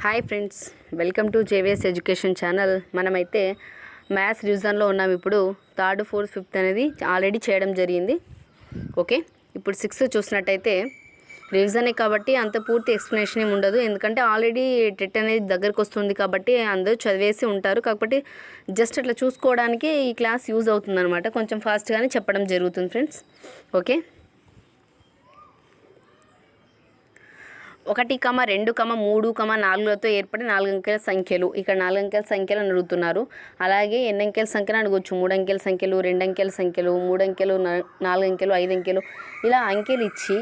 Hi friends, welcome to JVS education channel. మనమైతే maths రివిజన్లో ఉన్నాం. ఇప్పుడు థర్డ్, ఫోర్త్, ఫిఫ్త్ అనేది ఆల్రెడీ చేయడం జరిగింది. ఓకే, ఇప్పుడు సిక్స్త్ చూసినట్టయితే రివిజనే కాబట్టి అంత పూర్తి ఎక్స్ప్లెనేషన్ ఏమి ఉండదు, ఎందుకంటే ఆల్రెడీ టెట్ అనేది దగ్గరకు వస్తుంది కాబట్టి అందరూ చదివేసి ఉంటారు. కాబట్టి జస్ట్ అట్లా చూసుకోవడానికి ఈ క్లాస్ యూజ్ అవుతుంది అనమాట. కొంచెం ఫాస్ట్గానే చెప్పడం జరుగుతుంది ఫ్రెండ్స్. ఓకే, 1, 2, 3, 4లతో ఏర్పడి 4 అంకెల సంఖ్యలు. ఇక్కడ 4 అంకెల సంఖ్యలు అని అడుగుతున్నారు. అలాగే ఎన్ని అంకెల సంఖ్యలు అడగొచ్చు. 3 అంకెల సంఖ్యలు, 2 అంకెల సంఖ్యలు, 3 అంకెలు, 4 అంకెలు, 5 అంకెలు, ఇలా అంకెలు ఇచ్చి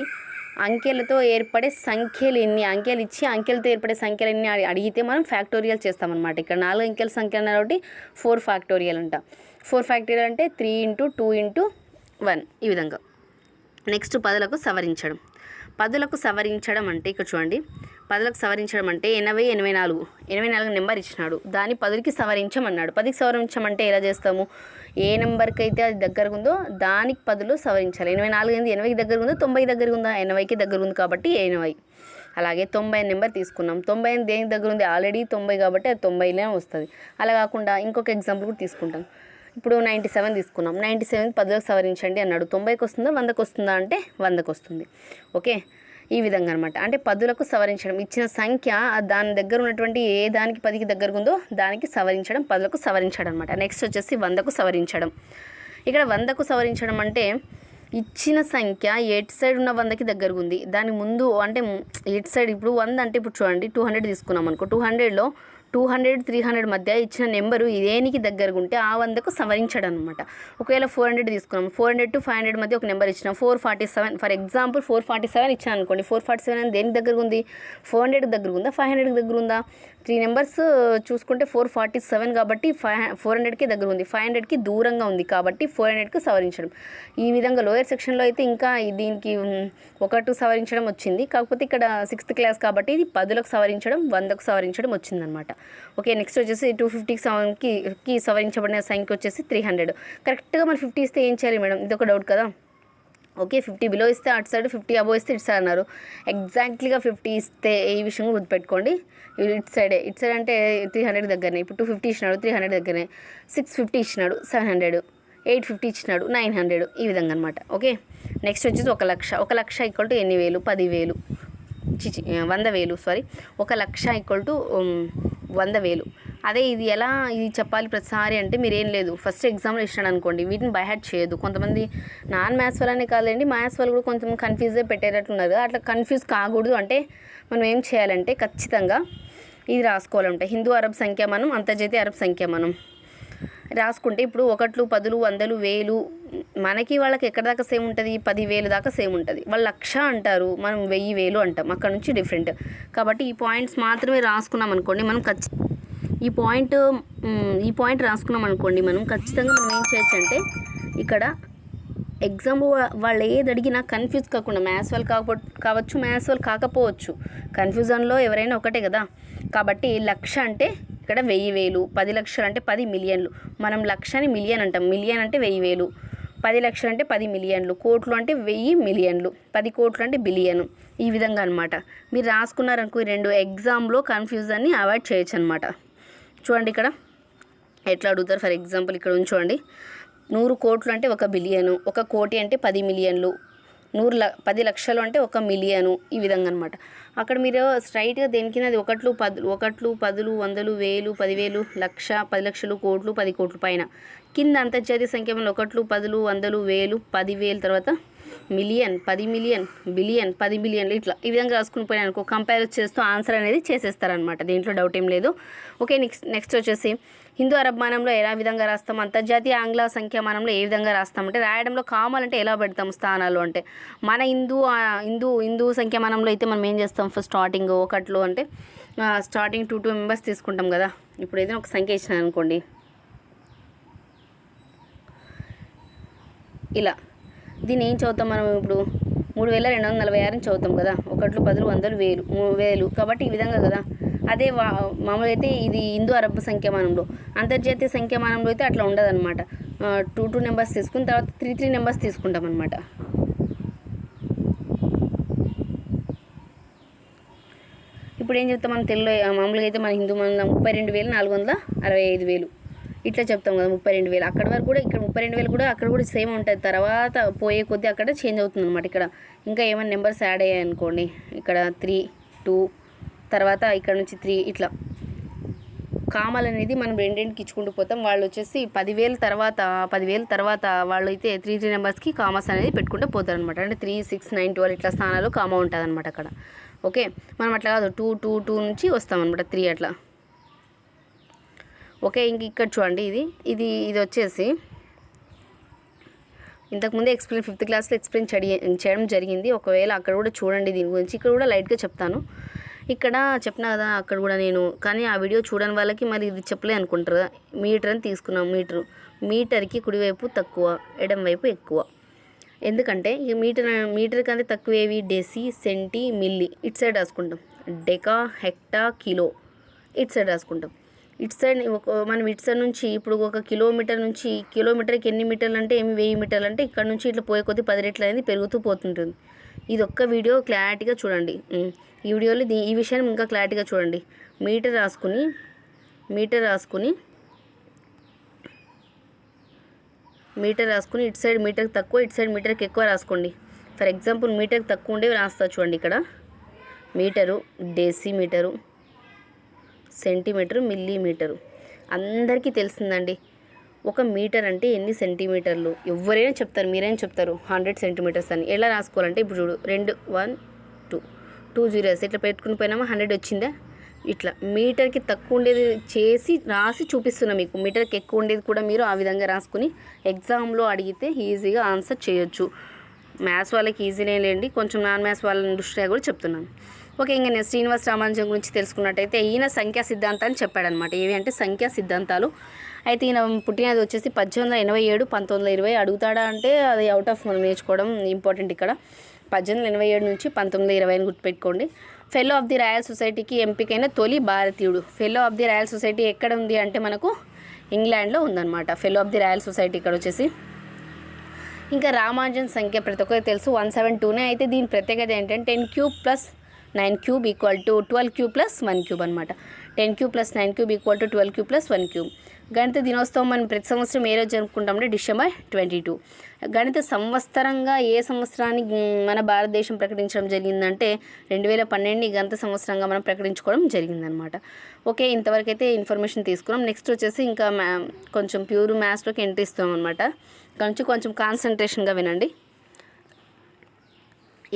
అంకెలతో ఏర్పడే సంఖ్యలు ఎన్ని అంకెలు ఇచ్చి అంకెలతో ఏర్పడే సంఖ్యలు ఎన్ని అడిగితే మనం ఫ్యాక్టోరియల్ చేస్తామన్నమాట. ఇక్కడ 4 అంకెల సంఖ్య కాబట్టి 4 ఫ్యాక్టోరియల్ అంట. 4 ఫ్యాక్టోరియల్ అంటే 3 × 2 × 1 ఈ విధంగా. నెక్స్ట్ 10లకు సవరించడం. 10లకు సవరించడం అంటే ఇక్కడ చూడండి, 10లకు సవరించడం అంటే 80, 84 నెంబర్ ఇచ్చినాడు, దాన్ని 10కి సవరించమన్నాడు. 10కి సవరించమంటే ఎలా చేస్తాము? ఏ నెంబర్కి అయితే అది దగ్గరగా ఉందో దానికి 10లో సవరించాలి. 84 ఏంది 80కి దగ్గర ఉందో, 90 దగ్గర ఉందా 80కి దగ్గర ఉంది కాబట్టి 80. అలాగే 90 నెంబర్ తీసుకున్నాం. 90 దేనికి దగ్గర ఉంది? ఆల్రెడీ 90 కాబట్టి అది 90లోనే వస్తుంది. అలా కాకుండా ఇంకొక ఎగ్జాంపుల్ కూడా తీసుకుంటాం. ఇప్పుడు 97 తీసుకున్నాం. 97 10లకు సవరించండి అన్నాడు. 90కి వస్తుందా 100కి వస్తుందా అంటే 100కి వస్తుంది. ఓకే, ఈ విధంగా అనమాట. అంటే 10లకు సవరించడం, ఇచ్చిన సంఖ్య దాని దగ్గర ఉన్నటువంటి ఏ దానికి 10కి దగ్గర ఉందో దానికి సవరించడం, 10లకు సవరించడం అనమాట. నెక్స్ట్ వచ్చేసి 100కు సవరించడం. ఇక్కడ 100కు సవరించడం అంటే ఇచ్చిన సంఖ్య ఎట్ సైడ్ ఉన్న 100కి దగ్గరగా ఉంది, దాని ముందు అంటే ఎట్ సైడ్. ఇప్పుడు 100 అంటే ఇప్పుడు చూడండి 200 తీసుకున్నాం అనుకో. 200లో 200, 300 మధ్య ఇచ్చిన నెంబరు దేనికి దగ్గరగా ఉంటే ఆ 100కు సవరించడం అనమాట. ఒకవేళ 400 తీసుకున్నాం, 400 to 500 మధ్య ఒక నెంబర్ ఇచ్చిన 447. ఫర్ ఎగ్జాంపుల్ 447 ఇచ్చాను అనుకోండి. 447 అని దేనికి దగ్గరగా ఉంది? 400కి దగ్గర ఉందా 500కి దగ్గర ఉందా? 3 నెంబర్స్ చూసుకుంటే 447 కాబట్టి 400కి దగ్గర ఉంది, 500కి దూరంగా ఉంది కాబట్టి 400కి సవరించడం. ఈ విధంగా లోయర్ సెక్షన్లో అయితే ఇంకా దీనికి 1 సవరించడం వచ్చింది. కాకపోతే ఇక్కడ 6th క్లాస్ కాబట్టి ఇది 10లకు సవరించడం, 100కు సవరించడం వచ్చిందనమాట. ఓకే, నెక్స్ట్ వచ్చేసి 250కి సవరించబడిన సంఖ్య వచ్చేసి 300. కరెక్ట్గా మరి 50 ఇస్తే ఏం చేయాలి మేడం? ఇది ఒక డౌట్ కదా. ఓకే, 50 బిలో ఇస్తే అటు సైడ్, 50 అబో ఇస్తే ఇటు సైడ్ అన్నారు. ఎగ్జాక్ట్లీగా 50 ఇస్తే ఈ విషయం గుర్తుపెట్టుకోండి. ఇటు సైడ్ అంటే 300 దగ్గరనే. ఇప్పుడు 250 ఇచ్చినాడు, 300 దగ్గరనే. 650 ఇచ్చినాడు, 700. 850 ఇచ్చినాడు, 900. ఈ విధంగా అనమాట. ఓకే, నెక్స్ట్ వచ్చేసి 1,00,000. 1,00,000 ఈక్వల్ టు ఎన్ని వేలు? 10,000. 100,000 సారీ. 1,00,000 equal to 100,000. అదే ఇది ఎలా ఇది చెప్పాలి ప్రతిసారి అంటే మీరేం లేదు, ఫస్ట్ ఎగ్జామ్లో ఇచ్చినాడు అనుకోండి, వీటిని బై హార్ట్ చేయదు. కొంతమంది నాన్ మ్యాథ్స్ వాళ్ళనే కాదండి, మ్యాథ్స్ వాళ్ళు కూడా కొంచెం కన్ఫ్యూజ్గా పెట్టేటట్టున్నారు. అట్లా కన్ఫ్యూజ్ కాకూడదు అంటే మనం ఏం చేయాలంటే ఖచ్చితంగా ఇది రాసుకోవాలంటే హిందూ అరబ్ సంఖ్యామానం, అంతర్జాతీయ అరబ్ సంఖ్యామానం రాసుకుంటే ఇప్పుడు 1, 10, 100, 1000 మనకి వాళ్ళకి ఎక్కడ దాకా సేమ్ ఉంటుంది? 10,000 దాకా సేమ్ ఉంటుంది. వాళ్ళు 1,00,000 అంటారు, మనం 1000 అంటాం. అక్కడ నుంచి డిఫరెంట్. కాబట్టి ఈ పాయింట్స్ మాత్రమే రాసుకున్నాం అనుకోండి, మనం ఈ పాయింట్ రాసుకున్నాం అనుకోండి, మనం ఖచ్చితంగా మనం ఏం చేయొచ్చు అంటే ఇక్కడ ఎగ్జామ్ వాళ్ళు ఏది అడిగినా కన్ఫ్యూజ్ కాకుండా, మ్యాథ్స్ వాళ్ళు కావచ్చు, మ్యాథ్స్ వాళ్ళు కాకపోవచ్చు, కన్ఫ్యూజన్లో ఎవరైనా ఒకటే కదా. కాబట్టి 1,00,000 అంటే ఇక్కడ 10,000, 10 లక్షలు అంటే 10 మిలియన్లు. మనం లక్షని మిలియన్ అంటాం, మిలియన్ అంటే 10,000, 10 లక్షలు అంటే 10 మిలియన్లు, కోట్లు అంటే 1000 మిలియన్లు, 10 కోట్లు అంటే బిలియన్. ఈ విధంగా అనమాట. మీరు రాసుకున్నారనుకో 2 ఎగ్జామ్లో కన్ఫ్యూజన్ని అవాయిడ్ చేయొచ్చు అనమాట. చూడండి ఇక్కడ ఎట్లా అడుగుతారు. ఫర్ ఎగ్జాంపుల్ ఇక్కడ చూడండి, 100 కోట్లు అంటే 1 బిలియను, 1 కోటి అంటే 10 మిలియన్లు, 10 లక్షలు అంటే 1 మిలియను. ఈ విధంగా అనమాట. అక్కడ మీరు స్ట్రైట్గా దేనికైనా అది 1, 10, 1, 10, 100, 1000, 10,000, లక్ష, 10 లక్షలు, కోట్లు, 10 కోట్ల పైన. కింద అంతర్జాతీయ సంఖ్య 1, 10, 100, 1000, 10,000 తర్వాత మిలియన్, 10 మిలియన్, బిలియన్, 10 బిలియన్లు. ఇట్లా ఈ విధంగా రాసుకుని పోయినా అనుకో, కంపేర్ చేస్తూ ఆన్సర్ అనేది చేసేస్తారనమాట. దీంట్లో డౌట్ ఏం లేదు. ఓకే, నెక్స్ట్ వచ్చేసి హిందూ అరబ్ మానంలో ఎలా విధంగా రాస్తాం, అంతర్జాతీయ ఆంగ్ల సంఖ్యామానంలో ఏ విధంగా రాస్తామంటే రాయడంలో కామాలంటే ఎలా పెడతాం స్థానాలు అంటే మన హిందూ సంఖ్యామానంలో అయితే మనం ఏం చేస్తాం, ఫస్ట్ స్టార్టింగ్ 1లో అంటే స్టార్టింగ్ 2 మెంబర్స్ తీసుకుంటాం కదా. ఇప్పుడు ఏదైనా ఒక సంఖ్య ఇచ్చినాను అనుకోండి, ఇలా దీన్ని ఏం చదువుతాం మనం? ఇప్పుడు 3,246 చదువుతాం కదా. 1, 10, 100, 1000 కాబట్టి ఈ విధంగా కదా. అదే మామూలుగా అయితే ఇది హిందూ అరబ్ సంఖ్యామానంలో. అంతర్జాతీయ సంఖ్యామానంలో అయితే అట్లా ఉండదన్నమాట. 2 నెంబర్స్ తీసుకుని తర్వాత 3 నెంబర్స్ తీసుకుంటాం అనమాట. ఇప్పుడు ఏం చెప్తాం మనం తెలుగులో మామూలుగా అయితే మన హిందూ మన 32,465,000 ఇట్లా చెప్తాం కదా 32,000. అక్కడ వరకు కూడా ఇక్కడ 32,000 కూడా అక్కడ కూడా సేమ్ ఉంటుంది. తర్వాత పోయే కొద్దీ అక్కడ చేంజ్ అవుతుంది అనమాట. ఇక్కడ ఇంకా ఏమైనా నెంబర్స్ యాడ్ అయ్యాయి అనుకోండి, ఇక్కడ 3, 2 తర్వాత ఇక్కడ నుంచి 3 ఇట్లా కామాలు అనేది మనం రెండింటికి ఇచ్చుకుంటూ పోతాం. వాళ్ళు వచ్చేసి 10,000 తర్వాత వాళ్ళు అయితే 3 నెంబర్స్కి కామాస్ అనేది పెట్టుకుంటూ పోతారు అనమాట. అంటే 3, 6, 9, 12 ఇట్లా స్థానాలు కామా ఉంటుంది అనమాట అక్కడ. ఓకే, మనం అట్లా కాదు 2, 2, 2 నుంచి వస్తామన్నమాట 3 అట్లా. ఓకే, ఇంక ఇక్కడ చూడండి ఇది వచ్చేసి ఇంతకుముందే ఎక్స్ప్లెయిన్ 5th క్లాస్లో ఎక్స్ప్లెయిన్ చేయడం జరిగింది. ఒకవేళ అక్కడ కూడా చూడండి దీని గురించి. ఇక్కడ కూడా లైట్గా చెప్తాను. ఇక్కడ చెప్పినా కదా అక్కడ కూడా నేను, కానీ ఆ వీడియో చూడని వాళ్ళకి మరి ఇది చెప్పలే అనుకుంటారు కదా. మీటర్ అని తీసుకున్నాం. మీటర్కి కుడివైపు తక్కువ, ఎడం వైపు ఎక్కువ. ఎందుకంటే ఈ మీటర్ కంటే తక్కువ ఏవి? డెసి, సెంటి, మిల్లీ ఇటు సైడ్ రాసుకుంటాం. డెకా, హెక్టా, కిలో ఇటు సైడ్ రాసుకుంటాం. ఇటు సైడ్ మనం ఇటు సైడ్ నుంచి ఇప్పుడు ఒక కిలోమీటర్ నుంచి కిలోమీటర్కి ఎన్ని మీటర్లు అంటే 1000 మీటర్లు అంటే ఇక్కడ నుంచి ఇట్లా పోయే కొద్దీ 10 రెట్లు అనేది పెరుగుతూ పోతుంటుంది. ఇది ఒక్క వీడియో క్లారిటీగా చూడండి. ఈ వీడియోలో ఈ విషయాన్ని ఇంకా క్లారిటీగా చూడండి. మీటర్ రాసుకుని ఇటు సైడ్ మీటర్కి తక్కువ, ఇటు సైడ్ మీటర్కి ఎక్కువ రాసుకోండి. ఫర్ ఎగ్జాంపుల్ మీటర్కి తక్కువ ఉండేవి రాస్తా చూడండి. ఇక్కడ మీటరు, డెసిమీటరు, సెంటీమీటరు, మిల్లీమీటరు అందరికీ తెలిసిందండి. ఒక మీటర్ అంటే ఎన్ని సెంటీమీటర్లు ఎవరైనా చెప్తారు. మీరేం చెప్తారు 100 సెంటీమీటర్స్ అని. ఎలా రాసుకోవాలంటే ఇప్పుడు చూడు 2, 1, 2 zeros ఇట్లా పెట్టుకుని పోయినామా 100 వచ్చిందా? ఇట్లా మీటర్కి తక్కువ ఉండేది చేసి రాసి చూపిస్తున్నా మీకు. మీటర్కి ఎక్కువ ఉండేది కూడా మీరు ఆ విధంగా రాసుకుని ఎగ్జామ్లో అడిగితే ఈజీగా ఆన్సర్ చేయొచ్చు. మ్యాథ్స్ వాళ్ళకి ఈజీనే లేండి, కొంచెం నాన్ మ్యాథ్స్ వాళ్ళ దృష్ట్యా కూడా చెప్తున్నాను. ఓకే, ఇంకా నేను శ్రీనివాస రామానుజన్ గురించి తెలుసుకున్నట్టయితే ఈయన సంఖ్యా సిద్ధాంతాన్ని చెప్పాడనమాట. ఏవి అంటే సంఖ్యా సిద్ధాంతాలు. అయితే ఈయన పుట్టినది వచ్చేసి 1887, 1920 అడుగుతాడా అంటే అది అవుట్ ఆఫ్ మనం నేర్చుకోవడం ఇంపార్టెంట్. ఇక్కడ 1887 నుంచి 1920 అని గుర్తుపెట్టుకోండి. ఫెలో ఆఫ్ ది రాయల్ సొసైటీకి ఎంపికైన తొలి భారతీయుడు. Fellow of the royal society ఎక్కడ ఉంది అంటే మనకు ఇంగ్లాండ్లో ఉందన్నమాట. Fellow of the royal society ఇక్కడ వచ్చేసి. ఇంకా రామానుజన్ సంఖ్య ప్రతి ఒక్కరికి తెలుసు 172నే. అయితే దీని ప్రత్యేకత ఏంటంటే 10³ + 9³ = 12³ + 1³ అనమాట. 10³ + 9³ = 12³ + 1³. గణిత దినోత్సవం మనం ప్రతి సంవత్సరం ఏ రోజు జరుపుకుంటామంటే December 22. గణిత సంవత్సరంగా ఏ సంవత్సరానికి మన భారతదేశం ప్రకటించడం జరిగిందంటే 2012ని గణిత సంవత్సరంగా మనం ప్రకటించుకోవడం జరిగిందనమాట. ఓకే, ఇంతవరకు అయితే ఇన్ఫర్మేషన్ తీసుకున్నాం. నెక్స్ట్ వచ్చేసి ఇంకా కొంచెం ప్యూర్ మ్యాథ్స్లోకి ఎంట్రీ ఇస్తాం అనమాట. కొంచెం కాన్సన్ట్రేషన్గా వినండి.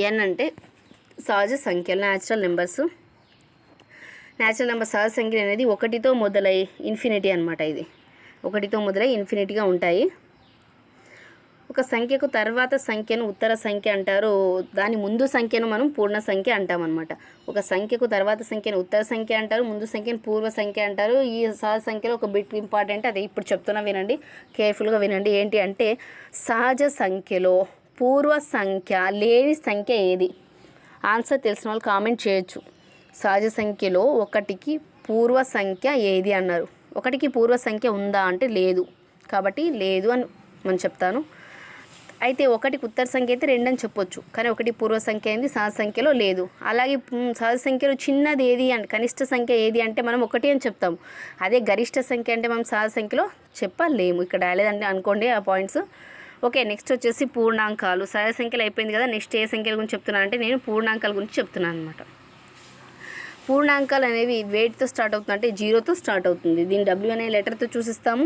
ఎన్ అంటే సహజ సంఖ్యలు, న్యాచురల్ నెంబర్స్. సహజ సంఖ్యలు అనేది 1తో మొదలై ఇన్ఫినిటీ అనమాట. ఇది 1తో మొదలై ఇన్ఫినిటీగా ఉంటాయి. ఒక సంఖ్యకు తర్వాత సంఖ్యను ఉత్తర సంఖ్య అంటారు. దాని ముందు సంఖ్యను మనం పూర్ణ సంఖ్య అంటామన్నమాట. ఒక సంఖ్యకు తర్వాత సంఖ్యను ఉత్తర సంఖ్య అంటారు, ముందు సంఖ్యను పూర్వ సంఖ్య అంటారు. ఈ సహజ సంఖ్యలో ఒక బిట్ ఇంపార్టెంట్, అదే ఇప్పుడు చెప్తున్నా వినండి, కేర్ఫుల్గా వినండి. ఏంటి అంటే సహజ సంఖ్యలో పూర్వ సంఖ్య లేని సంఖ్య ఏది? ఆన్సర్ తెలిసిన వాళ్ళు కామెంట్ చేయొచ్చు. సహజ సంఖ్యలో 1కి పూర్వ సంఖ్య ఏది అన్నారు. 1కి పూర్వ సంఖ్య ఉందా అంటే లేదు, కాబట్టి లేదు అని మనం చెప్తాను. అయితే 1కి ఉత్తర సంఖ్య అయితే 2 అని చెప్పొచ్చు, కానీ 1 పూర్వ సంఖ్య అయింది సహజ సంఖ్యలో లేదు. అలాగే సహజ సంఖ్యలో చిన్నది ఏది అంటే కనిష్ట సంఖ్య ఏది అంటే మనం 1 అని చెప్తాము. అదే గరిష్ట సంఖ్య అంటే మనం సహజ సంఖ్యలో చెప్పలేము. ఇక్కడ రాలేదంటే అనుకోండి ఆ పాయింట్స్. ఓకే, నెక్స్ట్ వచ్చేసి పూర్ణాంకాలు. సహజ సంఖ్యలు అయిపోయింది కదా. నెక్స్ట్ ఏ సంఖ్యల గురించి చెప్తున్నాను అంటే నేను పూర్ణాంకాల గురించి చెప్తున్నాను అనమాట. పూర్ణాంకాలు అనేవి వేటితో స్టార్ట్ అవుతుంది అంటే 0తో స్టార్ట్ అవుతుంది. దీన్ని W అనే లెటర్తో చూసిస్తాము.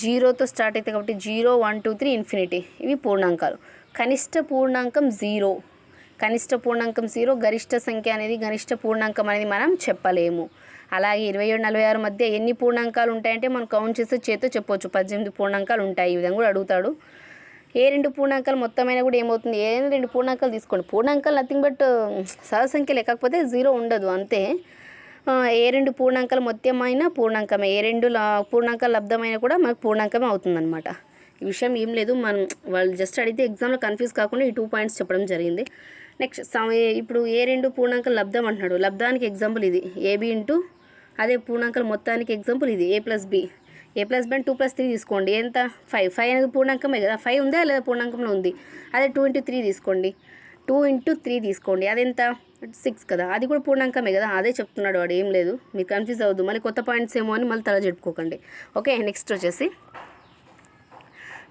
0తో స్టార్ట్ అవుతాయి కాబట్టి 0, 1, 2, 3 ఇన్ఫినిటీ. ఇవి పూర్ణాంకాలు. కనిష్ట పూర్ణాంకం 0. గరిష్ట సంఖ్య అనేది గరిష్ట పూర్ణాంకం అనేది మనం చెప్పలేము. అలాగే 27, 46 మధ్య ఎన్ని పూర్ణాంకాలు ఉంటాయంటే మనం కౌంట్ చేస్తే చేతితో చెప్పొచ్చు. 18 పూర్ణాంకాలు ఉంటాయి. ఈ విధంగా కూడా అడుగుతాడు. ఏ 2 పూర్ణాంకాలు మొత్తమైనా కూడా ఏమవుతుంది? ఏదైనా 2 పూర్ణాంకాలు తీసుకోండి. పూర్ణాంకాలు నథింగ్ బట్ సహజ సంఖ్య లేకపోతే 0 ఉండదు అంతే. ఏ 2 పూర్ణాంకాలు మొత్తమైన పూర్ణాంకమే, ఏ 2 పూర్ణాంకాలు లబ్ధమైన కూడా మనకు పూర్ణాంకమే అవుతుందన్నమాట. ఈ విషయం ఏం లేదు, మనం వాళ్ళు జస్ట్ అడిగితే ఎగ్జామ్లో కన్ఫ్యూజ్ కాకుండా ఈ 2 పాయింట్స్ చెప్పడం జరిగింది. నెక్స్ట్ ఇప్పుడు ఏ 2 పూర్ణాంకాలు లబ్ధం అంటున్నాడు. లబ్ధానికి ఎగ్జాంపుల్ ఇది AB ఇంటూ అదే పూర్ణాంకాలు మొత్తానికి ఎగ్జాంపుల్ ఇది A + B. A + B 2 + 3 తీసుకోండి. ఎంత? 5. 5 అనేది పూర్ణాంకమే కదా. 5 ఉందా లేదా? పూర్ణాంకంలో ఉంది. అదే 2 × 3 తీసుకోండి. 2 × 3 తీసుకోండి. అదెంత? 6 కదా, అది కూడా పూర్ణాంకమే కదా, అదే చెప్తున్నాడు వాడు, ఏం లేదు, మీరు కన్ఫ్యూజ్ అవ్వద్దు, మళ్ళీ కొత్త పాయింట్స్ ఏమో అని మళ్ళీ తల చెప్పుకోకండి. ఓకే, నెక్స్ట్ వచ్చేసి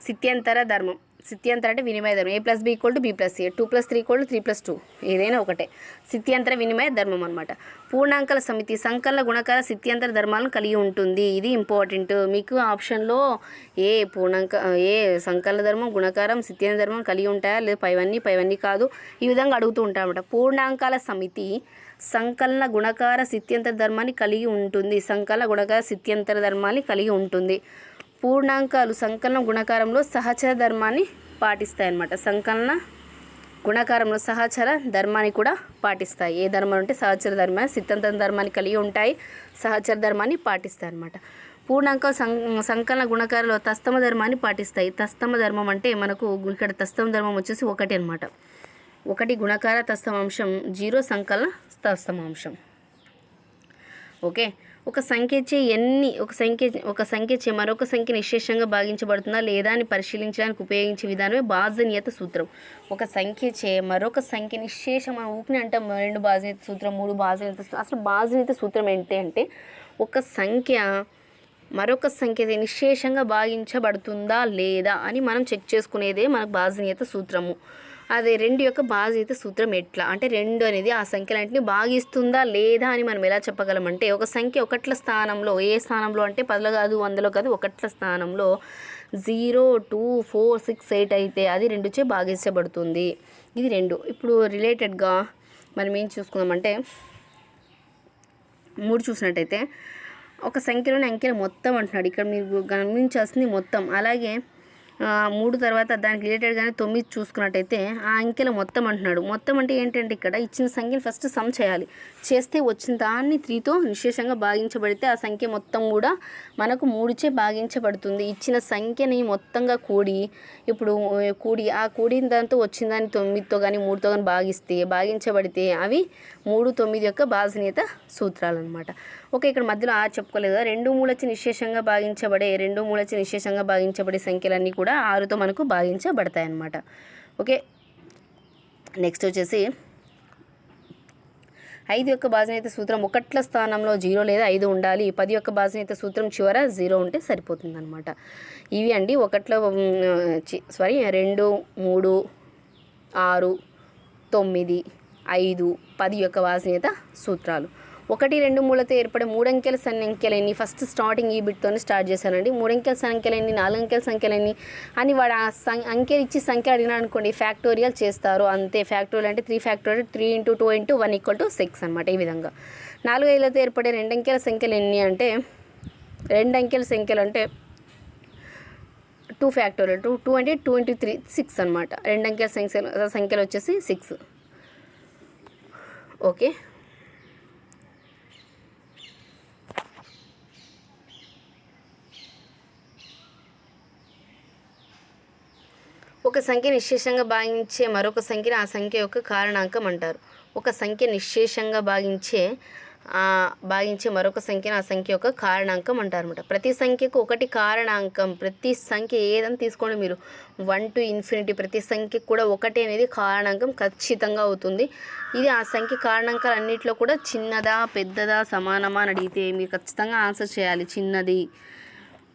స్థిత్యంతర ధర్మం. స్థిత్యంతర అంటే వినిమయ ధర్మం. A+B = B+C, 2+3 = 3+2, ఏదైనా ఒకటే. స్థిత్యంతర వినిమయ ధర్మం అనమాట. పూర్ణాంకాల సమితి సంకలన గుణకార స్థిత్యంతర ధర్మాలను కలిగి ఉంటుంది. ఇది ఇంపార్టెంట్. మీకు ఆప్షన్లో ఏ సంకలన ధర్మం, గుణకారం, స్థిత్యంతర ధర్మం కలిగి ఉంటాయా లేదా, పైవన్నీ కాదు, ఈ విధంగా అడుగుతూ ఉంటారన్నమాట. పూర్ణాంకాల సమితి సంకలన గుణకార స్థిత్యంతర ధర్మాన్ని కలిగి ఉంటుంది. సంకలన గుణకార స్థిత్యంతర ధర్మాన్ని కలిగి ఉంటుంది. పూర్ణాంకాలు సంకలన గుణకారంలో సహచర ధర్మాన్ని పాటిస్తాయి అన్నమాట. సంకలన గుణకారంలో సహచర ధర్మాన్ని కూడా పాటిస్తాయి. ఏ ధర్మం అంటే సహచర ధర్మాన్ని, స్థిత్యంతర ధర్మాన్ని కలిగి ఉంటాయి, సహచర ధర్మాన్ని పాటిస్తాయి అన్నమాట. పూర్ణాంకాలు సంకలన గుణకారంలో తస్తమ ధర్మాన్ని పాటిస్తాయి. తస్తమ ధర్మం అంటే మనకు ఇక్కడ తస్తమ ధర్మం వచ్చేసి 1 అనమాట. 1 గుణకార తస్తమాంశం, 0 సంకలన తస్తమాంశం. ఓకే, ఒక సంఖ్యచే మరొక సంఖ్య నిశ్శేషంగా భాగించబడుతుందా లేదా అని పరిశీలించడానికి ఉపయోగించే విధానమే భాజనీయత సూత్రం. ఒక సంఖ్యచే మరొక సంఖ్య నిశ్శేషం ఊపిని అంటే 2 భాజనీయత సూత్రం, 3 భాజనీయత సూత్రం. అసలు భాజనీయత సూత్రం ఏంటి అంటే ఒక సంఖ్య మరొక సంఖ్య నిశ్శేషంగా భాగించబడుతుందా లేదా అని మనం చెక్ చేసుకునేదే మనకు భాజనీయత సూత్రము. అదే 2 యొక్క భాజనీయత సూత్రం ఎట్లా అంటే 2 అనేది ఆ సంఖ్యలన్నింటినీ భాగిస్తుందా లేదా అని మనం ఎలా చెప్పగలమంటే, ఒక సంఖ్య 1ల స్థానంలో, ఏ స్థానంలో అంటే 10లో కాదు 100లో కాదు 1ల స్థానంలో 0, 2, 4, 6, 8 అయితే అది 2చే భాగించబడుతుంది. ఇది 2. ఇప్పుడు రిలేటెడ్గా మనం ఏం చూసుకుందామంటే 3 చూసినట్టయితే ఒక సంఖ్యలోని అంకెల మొత్తం అంటున్నాడు. ఇక్కడ మీరు గమనించాల్సింది మొత్తం. అలాగే 3 తర్వాత దానికి రిలేటెడ్గానే 9 చూసుకున్నట్టయితే ఆ అంకెల మొత్తం అంటున్నాడు. మొత్తం అంటే ఏంటంటే ఇక్కడ ఇచ్చిన సంఖ్యను ఫస్ట్ సమ్ చేయాలి. చేస్తే వచ్చిన దాన్ని 3తో నిశ్శేషంగా భాగించబడితే ఆ సంఖ్య మొత్తం కూడా మనకు 3చే భాగించబడుతుంది. ఇచ్చిన సంఖ్యని మొత్తంగా కూడిన దాంతో వచ్చిన దాన్ని 9తో కానీ 3తో కానీ భాగించబడితే అవి 3, 9 యొక్క భాజనీయత సూత్రాలు అనమాట. ఓకే, ఇక్కడ మధ్యలో చెప్పుకోలేదు కదా, 2 మూలచి నిశ్శేషంగా భాగించబడే సంఖ్యలన్నీ కూడా 6తో మనకు భాగించబడతాయి అన్నమాట. ఓకే, నెక్స్ట్ వచ్చేసి 5 యొక్క భాజనీయత సూత్రం 1ల స్థానంలో 0 లేదా 5 ఉండాలి. 10 యొక్క భాజనీయత సూత్రం చివర 0 ఉంటే సరిపోతుంది అనమాట. ఇవి అండి 2, 3, 6, 9, 5, 10 యొక్క భాజనీయత సూత్రాలు. 1, 2 మూలతో ఏర్పడే 3 అంకెల సంఖ్యలన్నీ ఫస్ట్ స్టార్టింగ్ ఈ బిట్తోనే స్టార్ట్ చేశానండి. 3 అంకెల సంఖ్యలన్నీ, 4 అంకెల సంఖ్యలన్నీ అని వాడు ఆ అంకెలు ఇచ్చి సంఖ్య అడిగినా అనుకోండి, ఫ్యాక్టోరియల్ చేస్తారు అంతే. ఫ్యాక్టోరియల్ అంటే 3 ఫ్యాక్టోరియల్ 3 × 2 × 1 = 6 అనమాట. ఈ విధంగా 4 5లతో ఏర్పడే 2 అంకెల సంఖ్యలు ఎన్ని అంటే 2 అంకెల సంఖ్యలు అంటే 2 ఫ్యాక్టోరియల్ 2 అంటే 2 × 3 6 అనమాట. 2 అంకెల సంఖ్యలు వచ్చేసి 6. ఓకే, ఒక సంఖ్య నిశ్శేషంగా భాగించే మరొక సంఖ్యని ఆ సంఖ్య యొక్క కారణాంకం అంటారు. ఒక సంఖ్య నిశ్శేషంగా భాగించే మరొక సంఖ్యని ఆ సంఖ్య యొక్క కారణాంకం అంటారు అనమాట. ప్రతి సంఖ్యకు 1 కారణాంకం. ప్రతి సంఖ్య ఏదని తీసుకోండి మీరు, 1 to infinity ప్రతి సంఖ్యకు కూడా 1 అనేది కారణాంకం ఖచ్చితంగా అవుతుంది. ఇది ఆ సంఖ్య కారణాంకాలు అన్నింటిలో కూడా చిన్నదా పెద్దదా సమానమా అని అడిగితే మీరు ఖచ్చితంగా ఆన్సర్ చేయాలి.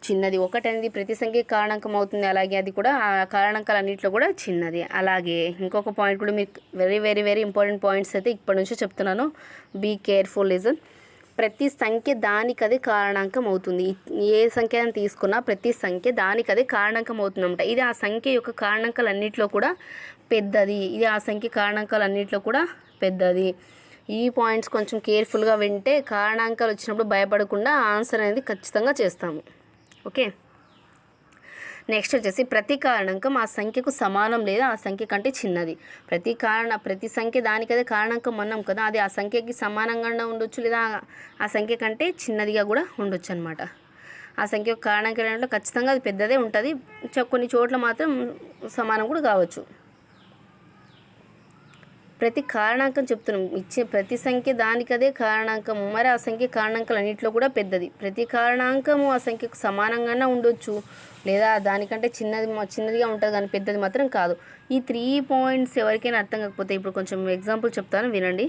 చిన్నది 1 అనేది ప్రతి సంఖ్యకి కారణాంకం అవుతుంది. అలాగే అది కూడా ఆ కారణాంకాలు అన్నింటిలో కూడా చిన్నది. అలాగే ఇంకొక పాయింట్ కూడా మీకు వెరీ ఇంపార్టెంట్ పాయింట్స్ అయితే ఇప్పటి నుంచి చెప్తున్నాను, బీ కేర్ఫుల్ లిజన్. ప్రతి సంఖ్య దానికదే కారణాంకం అవుతుంది. ఏ సంఖ్యను తీసుకున్నా ప్రతి సంఖ్య దానికదే కారణాంకం అవుతుందన్నమాట. ఇది ఆ సంఖ్య యొక్క కారణాంకాలు అన్నింటిలో కూడా పెద్దది. ఇది ఆ సంఖ్య కారణాంకాలు అన్నింటిలో కూడా పెద్దది. ఈ పాయింట్స్ కొంచెం కేర్ఫుల్గా వింటే కారణాంకాలు వచ్చినప్పుడు భయపడకుండా ఆన్సర్ అనేది ఖచ్చితంగా చేస్తాము. ఓకే, నెక్స్ట్ వచ్చేసి ప్రతి కారణాంకం ఆ సంఖ్యకు సమానం లేదా ఆ సంఖ్య కంటే చిన్నది. ప్రతి సంఖ్య దానికదే కారణాంకం అన్నాం కదా, అది ఆ సంఖ్యకి సమానంగా ఉండొచ్చు లేదా ఆ సంఖ్య కంటే చిన్నదిగా కూడా ఉండొచ్చు అనమాట. ఆ సంఖ్య కారణాంకం అంటే ఖచ్చితంగా అది పెద్దదే ఉంటుంది, కొన్ని చోట్ల మాత్రం సమానం కూడా కావచ్చు. ప్రతి కారణాంకం చెప్తున్నాం, ఇచ్చే ప్రతి సంఖ్య దానికదే కారణాంకం, మరి ఆ సంఖ్య కారణాంకాలు అన్నింటిలో కూడా పెద్దది. ప్రతి కారణాంకము ఆ సంఖ్యకు సమానంగానే ఉండొచ్చు లేదా దానికంటే చిన్నదిగా ఉంటుంది కానీ పెద్దది మాత్రం కాదు. ఈ 3 పాయింట్స్ ఎవరికైనా అర్థం కాకపోతే ఇప్పుడు కొంచెం ఎగ్జాంపుల్ చెప్తాను వినండి.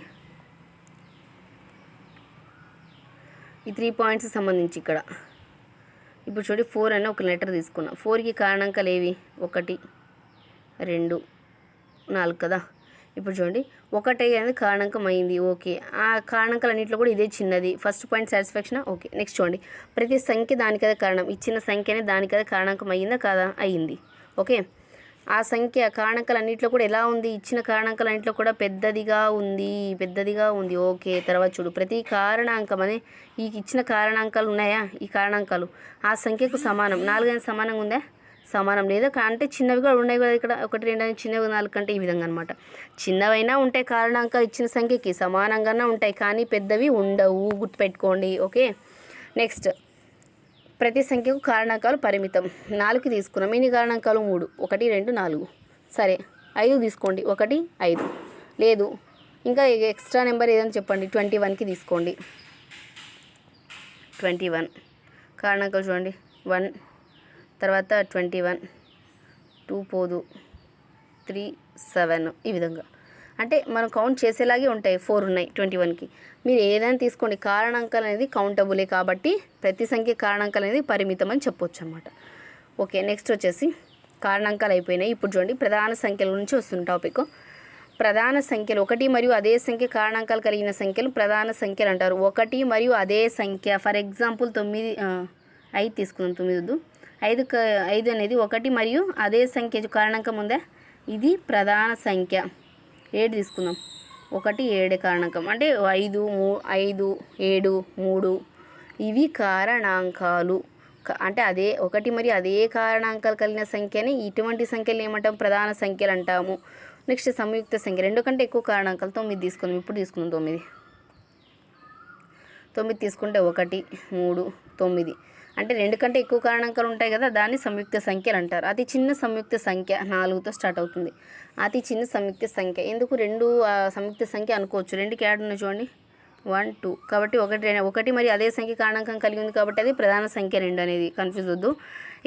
ఈ 3 పాయింట్స్ సంబంధించి ఇక్కడ ఇప్పుడు చూడండి 4 అని ఒక లెటర్ తీసుకున్నా. 4కి కారణాంకాలు ఏవి? 1 2 4 కదా. ఇప్పుడు చూడండి 1 అనేది కారణాంకం అయింది. ఓకే, ఆ కారణాంకాలన్నింటిలో కూడా ఇదే చిన్నది. First point satisfaction. Okay, next చూడండి ప్రతి సంఖ్య దానికదే కారణం. ఇచ్చిన సంఖ్యనే దానికదే కారణాంకం అయ్యిందా కాదా? అయ్యింది. ఓకే, ఆ సంఖ్య కారణాంకాలన్నింటిలో కూడా ఎలా ఉంది? ఇచ్చిన కారణాంకాలన్నింటిలో కూడా పెద్దదిగా ఉంది. ఓకే, తర్వాత చూడు ప్రతి కారణాంకం అనే ఈ ఇచ్చిన కారణాంకాలు ఉన్నాయా? ఈ కారణాంకాలు ఆ సంఖ్యకు సమానం. 4 అనేది సమానంగా ఉందా? సమానం లేదా? అంటే చిన్నవి కూడా ఉన్నాయి కదా ఇక్కడ. 1 2 అనేది చిన్నవి, 4 కంటే ఈ విధంగా అనమాట. చిన్నవైనా ఉంటాయి కారణాంకాలు ఇచ్చిన సంఖ్యకి సమానంగానే ఉంటాయి, కానీ పెద్దవి ఉండవు, గుర్తుపెట్టుకోండి. ఓకే, నెక్స్ట్ ప్రతి సంఖ్యకు కారణాంకాలు పరిమితం. 4కి తీసుకున్నాం. ఎన్ని కారణాంకాలు? 3. 1 2 4. సరే 5 తీసుకోండి. 1 5. లేదు ఇంకా ఎక్స్ట్రా నెంబర్ ఏదని చెప్పండి. 21కి తీసుకోండి. 21 కారణాంకాలు చూడండి. 1 తర్వాత 21 2 పోదు 3 7 ఈ విధంగా. అంటే మనం కౌంట్ చేసేలాగే ఉంటాయి. 4 ఉన్నాయి 21కి. మీరు ఏదైనా తీసుకోండి, కారణాంకాలు అనేది కౌంటబులే కాబట్టి ప్రతి సంఖ్య కారణాంకాలు అనేది పరిమితం అని చెప్పొచ్చు అన్నమాట. ఓకే, నెక్స్ట్ వచ్చేసి కారణాంకాలు అయిపోయినాయి. ఇప్పుడు చూడండి ప్రధాన సంఖ్యల గురించి వస్తుంది టాపిక్. ప్రధాన సంఖ్యలు 1 మరియు అదే సంఖ్య కారణాంకాలు కలిగిన సంఖ్యలు ప్రధాన సంఖ్యలు అంటారు. 1 మరియు అదే సంఖ్య, ఫర్ ఎగ్జాంపుల్ 5 తీసుకుందాం. 9 వద్దు. 5 అనేది 1 మరియు అదే సంఖ్య కారణాంకం ఉందా? ఇది ప్రధాన సంఖ్య. 7 తీసుకుందాం. 1 7 కారణాంకం. అంటే 5 7 3 ఇవి కారణాంకాలు. అంటే అదే 1 మరియు అదే కారణాంకాలు కలిగిన సంఖ్యని ఇటువంటి సంఖ్యలు ఏమంటాం? ప్రధాన సంఖ్యలు అంటాము. నెక్స్ట్ సంయుక్త సంఖ్య. 2 కంటే ఎక్కువ కారణాంకాలు. 9 తీసుకుందాం. ఇప్పుడు తీసుకుందాం 9 తీసుకుంటే 1 3 9. అంటే 2 కంటే ఎక్కువ కారణాంకాలు ఉంటాయి కదా, దాన్ని సంయుక్త సంఖ్యలు అంటారు. అతి చిన్న సంయుక్త సంఖ్య 4తో స్టార్ట్ అవుతుంది. అతి చిన్న సంయుక్త సంఖ్య. ఎందుకు 2 సంయుక్త సంఖ్య అనుకోవచ్చు. 2కి యాడ్ ఉన్నాయి చూడండి. 1 2. కాబట్టి 1 మరియు అదే సంఖ్య కారణాంకం కలిగి ఉంది కాబట్టి అది ప్రధాన సంఖ్య. 2 అనేది కన్ఫ్యూజ్ వద్దు.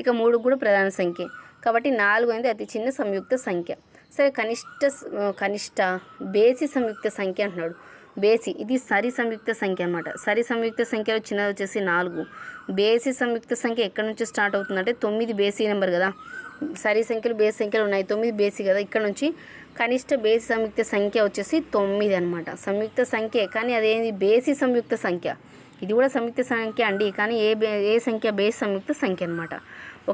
ఇక 3 కూడా ప్రధాన సంఖ్య కాబట్టి 4 అనేది అతి చిన్న సంయుక్త సంఖ్య. సరే కనిష్ట బేసి సంయుక్త సంఖ్య అంటున్నాడు. బేసి ఇది సరి సంయుక్త సంఖ్య అన్నమాట. సరి సంయుక్త సంఖ్యలో చిన్నది వచ్చేసి 4. బేసి సంయుక్త సంఖ్య ఎక్కడి నుంచి స్టార్ట్ అవుతుందంటే 9 బేసి నెంబర్ కదా. సరి సంఖ్యలు బేసి సంఖ్యలు ఉన్నాయి, 9 బేసి కదా. ఇక్కడ నుంచి కనిష్ట బేసి సంయుక్త సంఖ్య వచ్చేసి 9 అనమాట. సంయుక్త సంఖ్య కానీ అదేంటి? బేసి సంయుక్త సంఖ్య. ఇది కూడా సంయుక్త సంఖ్య అండి, కానీ ఏ సంఖ్య? బేసి సంయుక్త సంఖ్య అనమాట.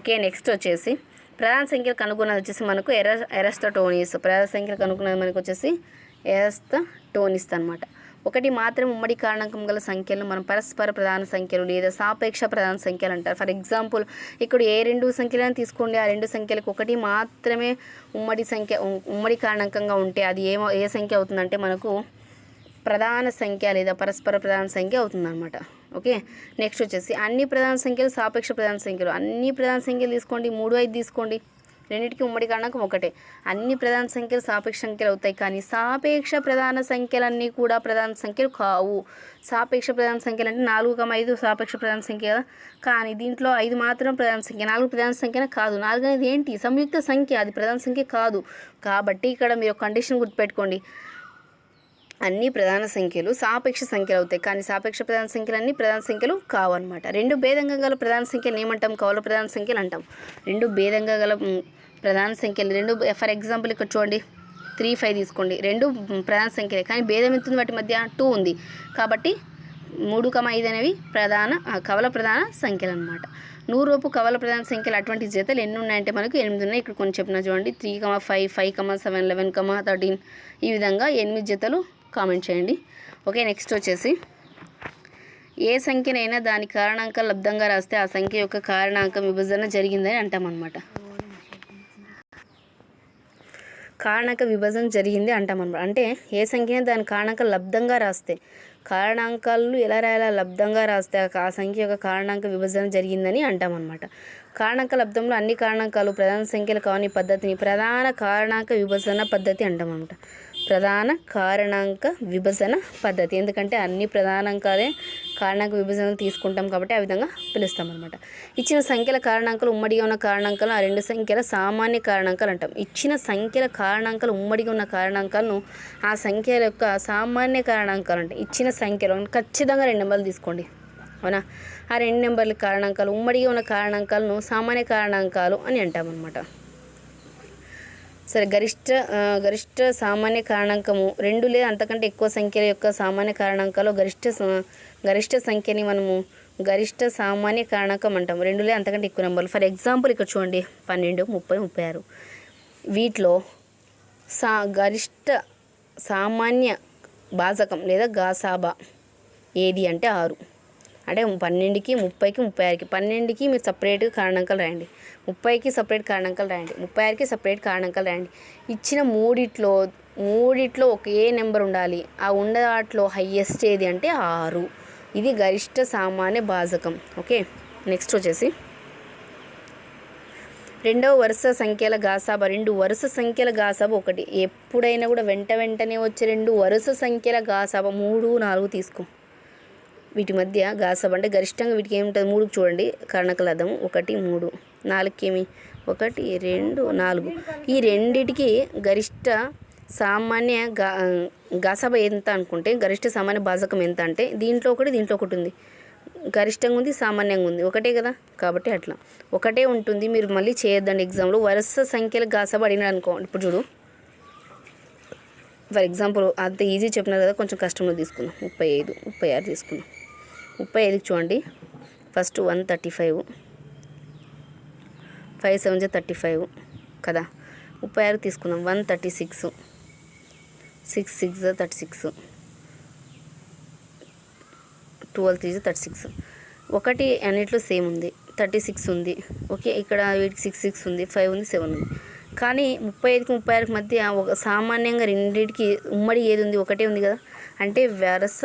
ఓకే, నెక్స్ట్ వచ్చేసి ప్రధాన సంఖ్యలు కనుగొన్నది వచ్చేసి మనకు ఎరస్తోటోనిస్. ప్రధాన సంఖ్యలు కనుగొన్నది మనకు వచ్చేసి ఎరస్తోటోనిస్ అనమాట. 1 మాత్రం ఉమ్మడి కారణాంకం గల సంఖ్యలను మనం పరస్పర ప్రధాన సంఖ్యలు లేదా సాపేక్ష ప్రధాన సంఖ్యలు అంటారు. ఫర్ ఎగ్జాంపుల్ ఇక్కడ ఏ 2 సంఖ్యలను తీసుకోండి, ఆ 2 సంఖ్యలకు 1 మాత్రమే ఉమ్మడి కారణాంకంగా ఉంటే అది ఏ సంఖ్య అవుతుందంటే మనకు ప్రధాన సంఖ్య లేదా పరస్పర ప్రధాన సంఖ్య అవుతుందన్నమాట. ఓకే, నెక్స్ట్ వచ్చేసి అన్ని ప్రధాన సంఖ్యలు సాపేక్ష ప్రధాన సంఖ్యలు. అన్ని ప్రధాన సంఖ్యలు తీసుకోండి. 3 5 తీసుకోండి. రెండింటికి ఉమ్మడి కారణాంకం 1. అన్ని ప్రధాన సంఖ్యలు సాపేక్ష సంఖ్యలు అవుతాయి, కానీ సాపేక్ష ప్రధాన సంఖ్యలన్నీ కూడా ప్రధాన సంఖ్యలు కావు. సాపేక్ష ప్రధాన సంఖ్యలు అంటే 4 5 సాపేక్ష ప్రధాన సంఖ్య కదా, కానీ దీంట్లో 5 మాత్రం ప్రధాన సంఖ్య. 4 ప్రధాన సంఖ్యనే కాదు. 4 అనేది ఏంటి? సంయుక్త సంఖ్య, అది ప్రధాన సంఖ్య కాదు. కాబట్టి ఇక్కడ మీరు కండిషన్ గుర్తుపెట్టుకోండి. అన్ని ప్రధాన సంఖ్యలు సాపేక్ష సంఖ్యలు అవుతాయి, కానీ సాపేక్ష ప్రధాన సంఖ్యలు అన్ని ప్రధాన సంఖ్యలు కావు అనమాట. 2 భేదంగా గల ప్రధాన సంఖ్యలు ఏమంటాం? కౌల ప్రధాన సంఖ్యలు అంటాం. 2 భేదంగా గల ప్రధాన సంఖ్యలు 2. ఫర్ ఎగ్జాంపుల్ ఇక్కడ చూడండి 3 5 తీసుకోండి. 2 ప్రధాన సంఖ్యలే, కానీ భేదం ఎంత ఉంది వాటి మధ్య? 2 ఉంది. కాబట్టి 3 5 అనేవి కవల ప్రధాన సంఖ్యలు అనమాట. 100 రూపు కవల ప్రధాన సంఖ్యలు అటువంటి జతలు ఎన్ని ఉన్నాయంటే మనకు 8 ఉన్నాయి. ఇక్కడ కొన్ని చెప్పిన చూడండి 3 5 5 7 11 13 ఈ విధంగా 8 జతలు కామెంట్ చేయండి. ఓకే, నెక్స్ట్ వచ్చేసి ఏ సంఖ్యనైనా దాని కారణాంకాలు లబ్ధంగా రాస్తే ఆ సంఖ్య యొక్క కారణాంకం విభజన జరిగిందని అంటాం అనమాట. కారణాంక విభజన జరిగింది అంటాం అనమాట. అంటే ఏ సంఖ్యనే దాని కారణాంకాలు లబ్ధంగా రాస్తే, కారణాంకాలు ఎలా రాయాలా? లబ్ధంగా రాస్తే ఆ సంఖ్య యొక్క కారణాంక విభజన జరిగిందని అంటాం అనమాట. కారణాంక లబ్ధంలో అన్ని కారణాంకాలు ప్రధాన సంఖ్యలు కాని పద్ధతిని ప్రధాన కారణాంక విభజన పద్ధతి అంటాం అనమాట. ప్రధాన కారణాంక విభజన పద్ధతి. ఎందుకంటే అన్ని ప్రధానాంకాలే కారణాంక విభజన తీసుకుంటాం కాబట్టి ఆ విధంగా పిలుస్తాం అనమాట. ఇచ్చిన సంఖ్యల కారణాంకాలు ఉమ్మడిగా ఉన్న కారణాంకాలు ఆ రెండు సంఖ్యల సామాన్య కారణాంకాలు అంటాం. ఇచ్చిన సంఖ్యల కారణాంకాలు ఉమ్మడిగా ఉన్న కారణాంకాలను ఆ సంఖ్యల యొక్క సామాన్య కారణాంకాలు అంటాం. ఇచ్చిన సంఖ్యలో ఖచ్చితంగా 2 నెంబర్లు తీసుకోండి, అవునా. ఆ 2 నెంబర్ల కారణాంకాలు ఉమ్మడిగా ఉన్న కారణాంకాలను సామాన్య కారణాంకాలు అని అంటాం అనమాట. సరే, గరిష్ట సామాన్య కారణాంకము 2 లేదా అంతకంటే ఎక్కువ సంఖ్యల యొక్క సామాన్య కారణాంకాలు గరిష్ట సంఖ్యని మనము గరిష్ట సామాన్య కారణాంకం అంటాం. 2 లేదా అంతకంటే ఎక్కువ నెంబర్లు. ఫర్ ఎగ్జాంపుల్ ఇక్కడ చూడండి, 12, 30, 36. వీటిలో గరిష్ట సామాన్య భాజకం లేదా గాసాబా ఏది అంటే 6. అంటే 12కి, 30కి, 36కి. 12కి మీరు సపరేట్గా కారణాంకాలు రాయండి, 30కి సపరేట్ కారణాంకాలు రాయండి, 36కి సపరేట్ కారణాంకాలు రాయండి. ఇచ్చిన మూడిట్లో ఒకే నెంబర్ ఉండాలి. ఆ ఉన్న వాటిలో హయ్యెస్ట్ ఏది అంటే 6. ఇది గరిష్ట సామాన్య భాజకం. ఓకే, నెక్స్ట్ వచ్చేసి రెండవ వరుస సంఖ్యల గాసాబా. 2 వరుస సంఖ్యల గాసాబా 1. ఎప్పుడైనా కూడా వెంటనే వచ్చే 2 వరుస సంఖ్యల గాసాబా 3, 4 తీసుకో. వీటి మధ్య గాసాబా అంటే గరిష్టంగా వీటికి ఏముంటుంది, 3కి చూడండి కారణాంకాల అర్థం 1, 3. 4కి ఏమి 1, 2, 4. ఈ రెండిటికి గరిష్ట సామాన్య గాసాబా ఎంత అనుకుంటే గరిష్ట సామాన్య భాజకం ఎంత అంటే దీంట్లో ఒకటి ఉంది, గరిష్టంగా ఉంది, సామాన్యంగా ఉంది, ఒకటే కదా. కాబట్టి అట్లా ఒకటే ఉంటుంది. మీరు మళ్ళీ చేయొద్దండి ఎగ్జామ్లో. వరుస సంఖ్యల గాసాబా అడిగినాడు అనుకో, ఇప్పుడు చూడు ఫర్ ఎగ్జాంపుల్ అంత ఈజీ చెప్పినారు కదా, కొంచెం కష్టంలో తీసుకుందాం. 35, 36 తీసుకుందాం. 35కి చూడండి, ఫస్ట్ 135, 5 7 35 కదా. 36 తీసుకుందాం, 136, 6 6 36, 12 3 36. ఒకటి అన్నిట్లో సేమ్ ఉంది, 36 ఉంది. ఓకే, ఇక్కడ వీటికి 6 6 ఉంది, 5 ఉంది, 7 ఉంది. కానీ 35కి 36కి మధ్య ఒక సామాన్యంగా రెండింటికి ఉమ్మడి ఏది ఉంది, ఒకటే ఉంది కదా. అంటే వరుస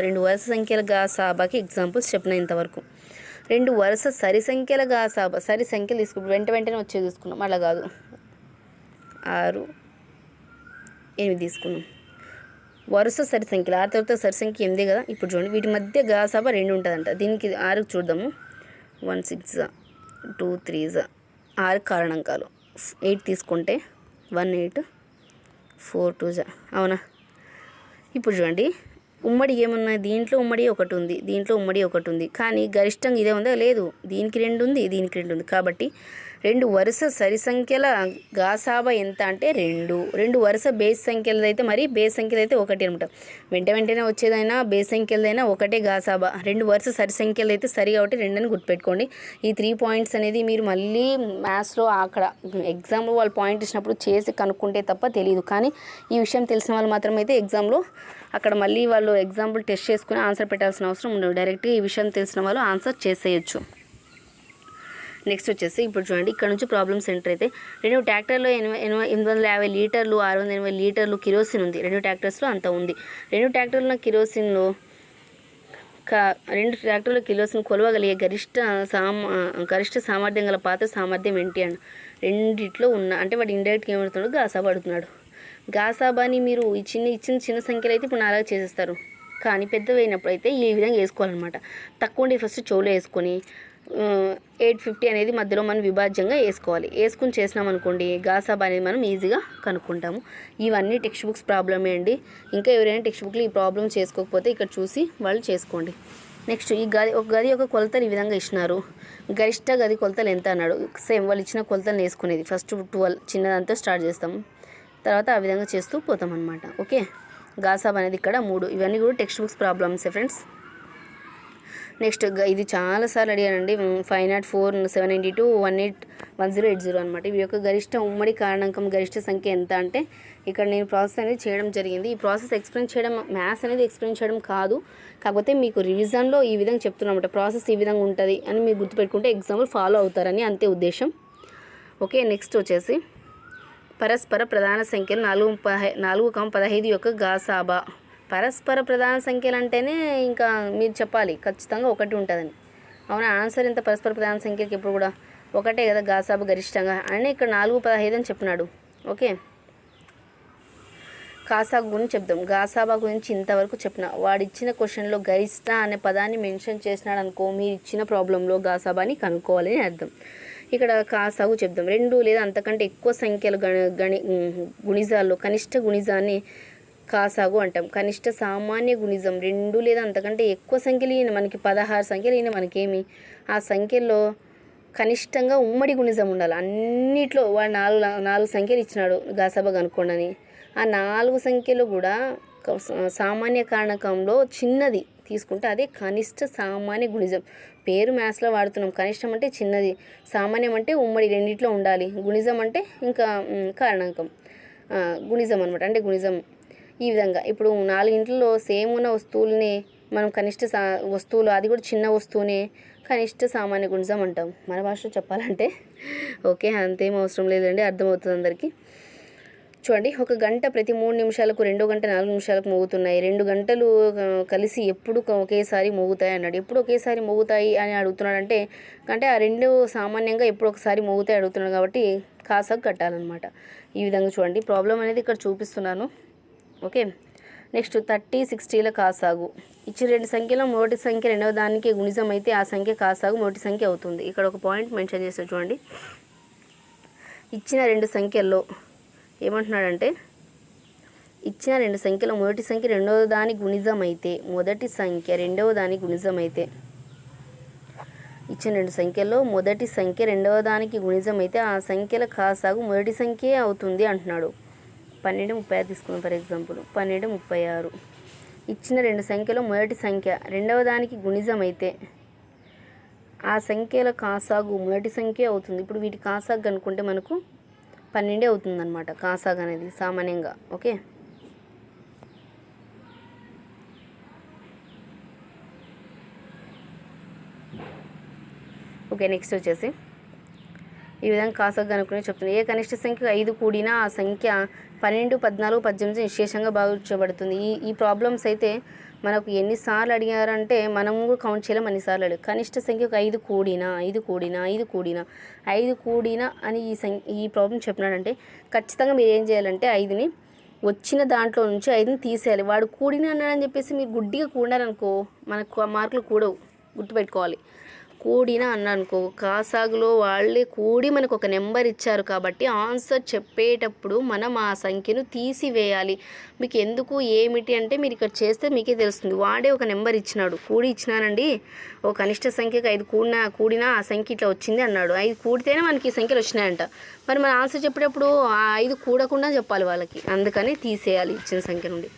2 వరుస సంఖ్యల గాసాబాకి ఎగ్జాంపుల్స్ చెప్పిన ఇంతవరకు. 2 వరుస సరి సంఖ్యల గాసాబా, సరి సంఖ్యలు తీసుకుంటాం, వెంటనే వచ్చేది తీసుకున్నాం, అలా కాదు. 6 8 తీసుకున్నాం. వరుస సరి సంఖ్యలు 6 తర్వాత సరి సంఖ్య 8 కదా. ఇప్పుడు చూడండి, వీటి మధ్య గాసాబా 2 ఉంటుందంట. దీనికి 6కి చూద్దాము. 1 6 2 3 6 కారణాంకాలు. 8 తీసుకుంటే 1 8 4 2 అవునా. ఇప్పుడు చూడండి, ఉమ్మడి ఏమున్నాయి, దీంట్లో ఉమ్మడి ఒకటి ఉంది, దీంట్లో ఉమ్మడి ఒకటి ఉంది. కానీ గరిష్టంగా ఇదే ఉందా, లేదు. దీనికి 2 ఉంది, దీనికి 2 ఉంది. కాబట్టి 2 వరుస సరి సంఖ్యల గాసాబా ఎంత అంటే 2 వరుస బేస్ సంఖ్యలదైతే మరి బేస్ సంఖ్యలైతే 1 అనమాట. వెంటనే వచ్చేదైనా బేస్ సంఖ్యలదైనా ఒకటే గాసాబా. 2 వరుస సరి సంఖ్యలైతే సరి కాబట్టి 2 అని గుర్తుపెట్టుకోండి. ఈ 3 పాయింట్స్ అనేది మీరు మళ్ళీ మ్యాథ్స్లో అక్కడ ఎగ్జామ్లో వాళ్ళు పాయింట్ ఇచ్చినప్పుడు చేసి కనుక్కుంటే తప్ప తెలియదు. కానీ ఈ విషయం తెలిసిన వాళ్ళు మాత్రమైతే ఎగ్జామ్లో అక్కడ మళ్ళీ వాళ్ళు ఎగ్జాంపుల్ టెస్ట్ చేసుకుని ఆన్సర్ పెట్టాల్సిన అవసరం ఉండదు. డైరెక్ట్గా ఈ విషయం తెలిసిన వాళ్ళు ఆన్సర్ చేసేయచ్చు. నెక్స్ట్ వచ్చేసి ఇప్పుడు చూడండి, ఇక్కడ నుంచి ప్రాబ్లమ్ సెంటర్ అయితే 2 ట్రాక్టర్లో 850 లీటర్లు 680 లీటర్లు కిరోసిన్ ఉంది. 2 ట్రాక్టర్స్లో అంత ఉంది. 2 ట్రాక్టర్ల కిరోసిన్ కొలవగలిగే గరిష్ట సామర్థ్యం గల పాత్ర సామర్థ్యం ఏంటి అని రెండిట్లో ఉన్న, అంటే వాడు ఇండైరెక్ట్గా ఏమవుతున్నాడు, గాసాబా అడుగుతున్నాడు. గాసాబాని మీరు ఇచ్చిన సంఖ్యలో అయితే ఇప్పుడు 4 చేసేస్తారు. కానీ పెద్దవి అయినప్పుడు అయితే ఈ విధంగా వేసుకోవాలన్నమాట. తక్కువ ఉండి ఫస్ట్ చెవులో వేసుకొని 850 అనేది మధ్యలో మనం విభాజ్యంగా వేసుకోవాలి. వేసుకుని చేసినాం అనుకోండి, గాసాబా అనేది మనం ఈజీగా కనుక్కుంటాము. ఇవన్నీ టెక్స్ట్ బుక్స్ ప్రాబ్లమే అండి. ఇంకా ఎవరైనా టెక్స్ట్ బుక్లో ఈ ప్రాబ్లమ్ చేసుకోకపోతే ఇక్కడ చూసి వాళ్ళు చేసుకోండి. నెక్స్ట్ ఒక గది యొక్క కొలతలు ఈ విధంగా ఇచ్చినారు. గరిష్ట గది కొలతలు ఎంత అన్నాడు. సేమ్ వాళ్ళు ఇచ్చిన కొలతలు వేసుకునేది ఫస్ట్ 12 చిన్నదంతా స్టార్ట్ చేస్తాము, తర్వాత ఆ విధంగా చేస్తూ పోతాం అనమాట. ఓకే, గాసాబా అనేది ఇక్కడ 3. ఇవన్నీ కూడా టెక్స్ట్ బుక్స్ ప్రాబ్లమ్సే ఫ్రెండ్స్. నెక్స్ట్ ఇది చాలాసార్లు అడిగానండి. 504 792 1080 అనమాట. ఇవి యొక్క గరిష్ట ఉమ్మడి కారణాంకం గరిష్ట సంఖ్య ఎంత అంటే ఇక్కడ నేను ప్రాసెస్ అనేది చేయడం జరిగింది. ఈ ప్రాసెస్ ఎక్స్ప్లెయిన్ చేయడం, మ్యాథ్స్ అనేది ఎక్స్ప్లెయిన్ చేయడం కాదు, కాకపోతే మీకు రివిజన్లో ఈ విధంగా చెప్తున్నమాట. ప్రాసెస్ ఈ విధంగా ఉంటుంది అని మీరు గుర్తుపెట్టుకుంటే ఎగ్జాంపుల్ ఫాలో అవుతారని అంతే ఉద్దేశం. ఓకే, నెక్స్ట్ వచ్చేసి పరస్పర ప్రధాన సంఖ్యలు 4, 15 యొక్క గాసాబా. పరస్పర ప్రధాన సంఖ్యలు అంటేనే ఇంకా మీరు చెప్పాలి ఖచ్చితంగా 1 ఉంటుందని. అవునా, ఆన్సర్ ఎంత పరస్పర ప్రధాన సంఖ్యకి ఎప్పుడు కూడా ఒకటే కదా గాసాబా గరిష్టంగా అని ఇక్కడ 4, 15 అని చెప్పినాడు. ఓకే, కాసాగు గురించి చెప్దాం. గాసాబా గురించి ఇంతవరకు చెప్పిన. వాడు ఇచ్చిన క్వశ్చన్లో గరిష్ట అనే పదాన్ని మెన్షన్ చేసినాడు అనుకో, మీరు ఇచ్చిన ప్రాబ్లంలో గాసాబాని కనుక్కోవాలని అర్థం. ఇక్కడ కాసాగు చెప్దాం. 2 లేదా అంతకంటే ఎక్కువ సంఖ్యలు గుణిజాల్లో కనిష్ట గుణిజాన్ని కాసాగు అంటాం. కనిష్ట సామాన్య గుణిజం 2 లేదా అంతకంటే ఎక్కువ సంఖ్యలు ఈయన మనకి 16 సంఖ్యలు ఈయన మనకేమి ఆ సంఖ్యల్లో కనిష్టంగా ఉమ్మడి గుణిజం ఉండాలి. అన్నిట్లో వాడు 4 సంఖ్యలు ఇచ్చినాడు గాసాబా కనుక్కోండి. ఆ 4 సంఖ్యలు కూడా సామాన్య కారణకంలో చిన్నది తీసుకుంటే అదే కనిష్ట సామాన్య గుణిజం. పేరు మ్యాథ్స్లో వాడుతున్నాం. కనిష్టం అంటే చిన్నది, సామాన్యం అంటే ఉమ్మడి రెండిట్లో ఉండాలి, గుణిజం అంటే ఇంకా కారణాంకం గుణిజం అనమాట, అంటే గుణిజం. ఈ విధంగా ఇప్పుడు 4 ఇంట్లో సేమ్ ఉన్న వస్తువుల్ని మనం కనిష్ట వస్తువులు, అది కూడా చిన్న వస్తువునే కనిష్ట సామాన్య గుణిజం అంటాం మన భాషలో చెప్పాలంటే. ఓకే, అంతేం అవసరం లేదండి, అర్థమవుతుంది అందరికీ. చూడండి, 1 గంట ప్రతి 3 నిమిషాలకు, 2 గంట 4 నిమిషాలకు మోగుతున్నాయి. 2 గంటలు కలిసి ఎప్పుడు ఒకేసారి మోగుతాయి అన్నాడు. ఎప్పుడు ఒకేసారి మోగుతాయి అని అడుగుతున్నాడంటే ఆ 2 సామాన్యంగా ఎప్పుడు ఒకసారి మోగుతాయి అడుగుతున్నాడు కాబట్టి కాసాగు కట్టాలన్నమాట. ఈ విధంగా చూడండి, ప్రాబ్లం అనేది ఇక్కడ చూపిస్తున్నాను. Okay, next 30, 60ల కాసాగు. ఇచ్చిన 2 సంఖ్యలో మొదటి సంఖ్య రెండవ దానికి గుణిజం అయితే ఆ సంఖ్య కాసాగు మొదటి సంఖ్య అవుతుంది. ఇక్కడ ఒక పాయింట్ మెన్షన్ చేస్తారు చూడండి. ఇచ్చిన 2 సంఖ్యల్లో ఏమంటున్నాడంటే, ఇచ్చిన 2 సంఖ్యలో మొదటి సంఖ్య రెండవ దాని గుణిజం అయితే, మొదటి సంఖ్య రెండవ దాని గుణిజం అయితే, ఇచ్చిన 2 సంఖ్యల్లో మొదటి సంఖ్య రెండవ దానికి గుణిజం అయితే ఆ సంఖ్యల కాసాగు మొదటి సంఖ్యే అవుతుంది అంటున్నాడు. 1236 తీసుకున్నాం ఫర్ ఎగ్జాంపుల్. 1236 ఇచ్చిన 2 సంఖ్యలో మొదటి సంఖ్య రెండవ దానికి గుణిజం అయితే ఆ సంఖ్యల కాసాగు మొదటి సంఖ్య అవుతుంది. ఇప్పుడు వీటి కాసాగు అనుకుంటే మనకు 12 అవుతుందన్నమాట కాసాగు అనేది సామాన్యంగా. ఓకే, నెక్స్ట్ వచ్చేసి ఈ విధంగా కాసాగు కనుక్కునే చెప్తుంది. ఏ కనిష్ట సంఖ్య 5 కూడినా ఆ సంఖ్య 12, 14, 18 నిశేషంగా భావించబడుతుంది. ఈ ప్రాబ్లమ్స్ అయితే మనకు ఎన్నిసార్లు అడిగారంటే మనం కూడా కౌంట్ చేయలేం, అన్నిసార్లు అడిగారు. కనిష్ట సంఖ్యకు 5 కూడినా అని ఈ ప్రాబ్లం చెప్పినాడంటే ఖచ్చితంగా మీరు ఏం చేయాలంటే 5ని వచ్చిన దాంట్లో నుంచి 5ని తీసేయాలి. వాడు కూడిన అన్నాడని చెప్పేసి మీరు గుడ్డిగా కూడినారనుకో మనకు మార్కులు కూడవు, గుర్తుపెట్టుకోవాలి. కూడిన అన్నానుకో, కాసాగులో వాళ్ళే కూడి మనకు ఒక నెంబర్ ఇచ్చారు కాబట్టి ఆన్సర్ చెప్పేటప్పుడు మనం ఆ సంఖ్యను తీసివేయాలి. మీకు ఎందుకు ఏమిటి అంటే మీరు ఇక్కడ చేస్తే మీకే తెలుస్తుంది. వాడే ఒక నెంబర్ ఇచ్చినాడు, కూడి ఇచ్చినానండి, ఓ కనిష్ట సంఖ్యకు 5 కూడినా ఆ సంఖ్య ఇట్లా వచ్చింది అన్నాడు. 5 కూడితేనే మనకి ఈ సంఖ్యలు వచ్చినాయంట. మరి మన ఆన్సర్ చెప్పేటప్పుడు ఆ 5 కూడకుండా చెప్పాలి వాళ్ళకి, అందుకని తీసేయాలి ఇచ్చిన సంఖ్య నుండి.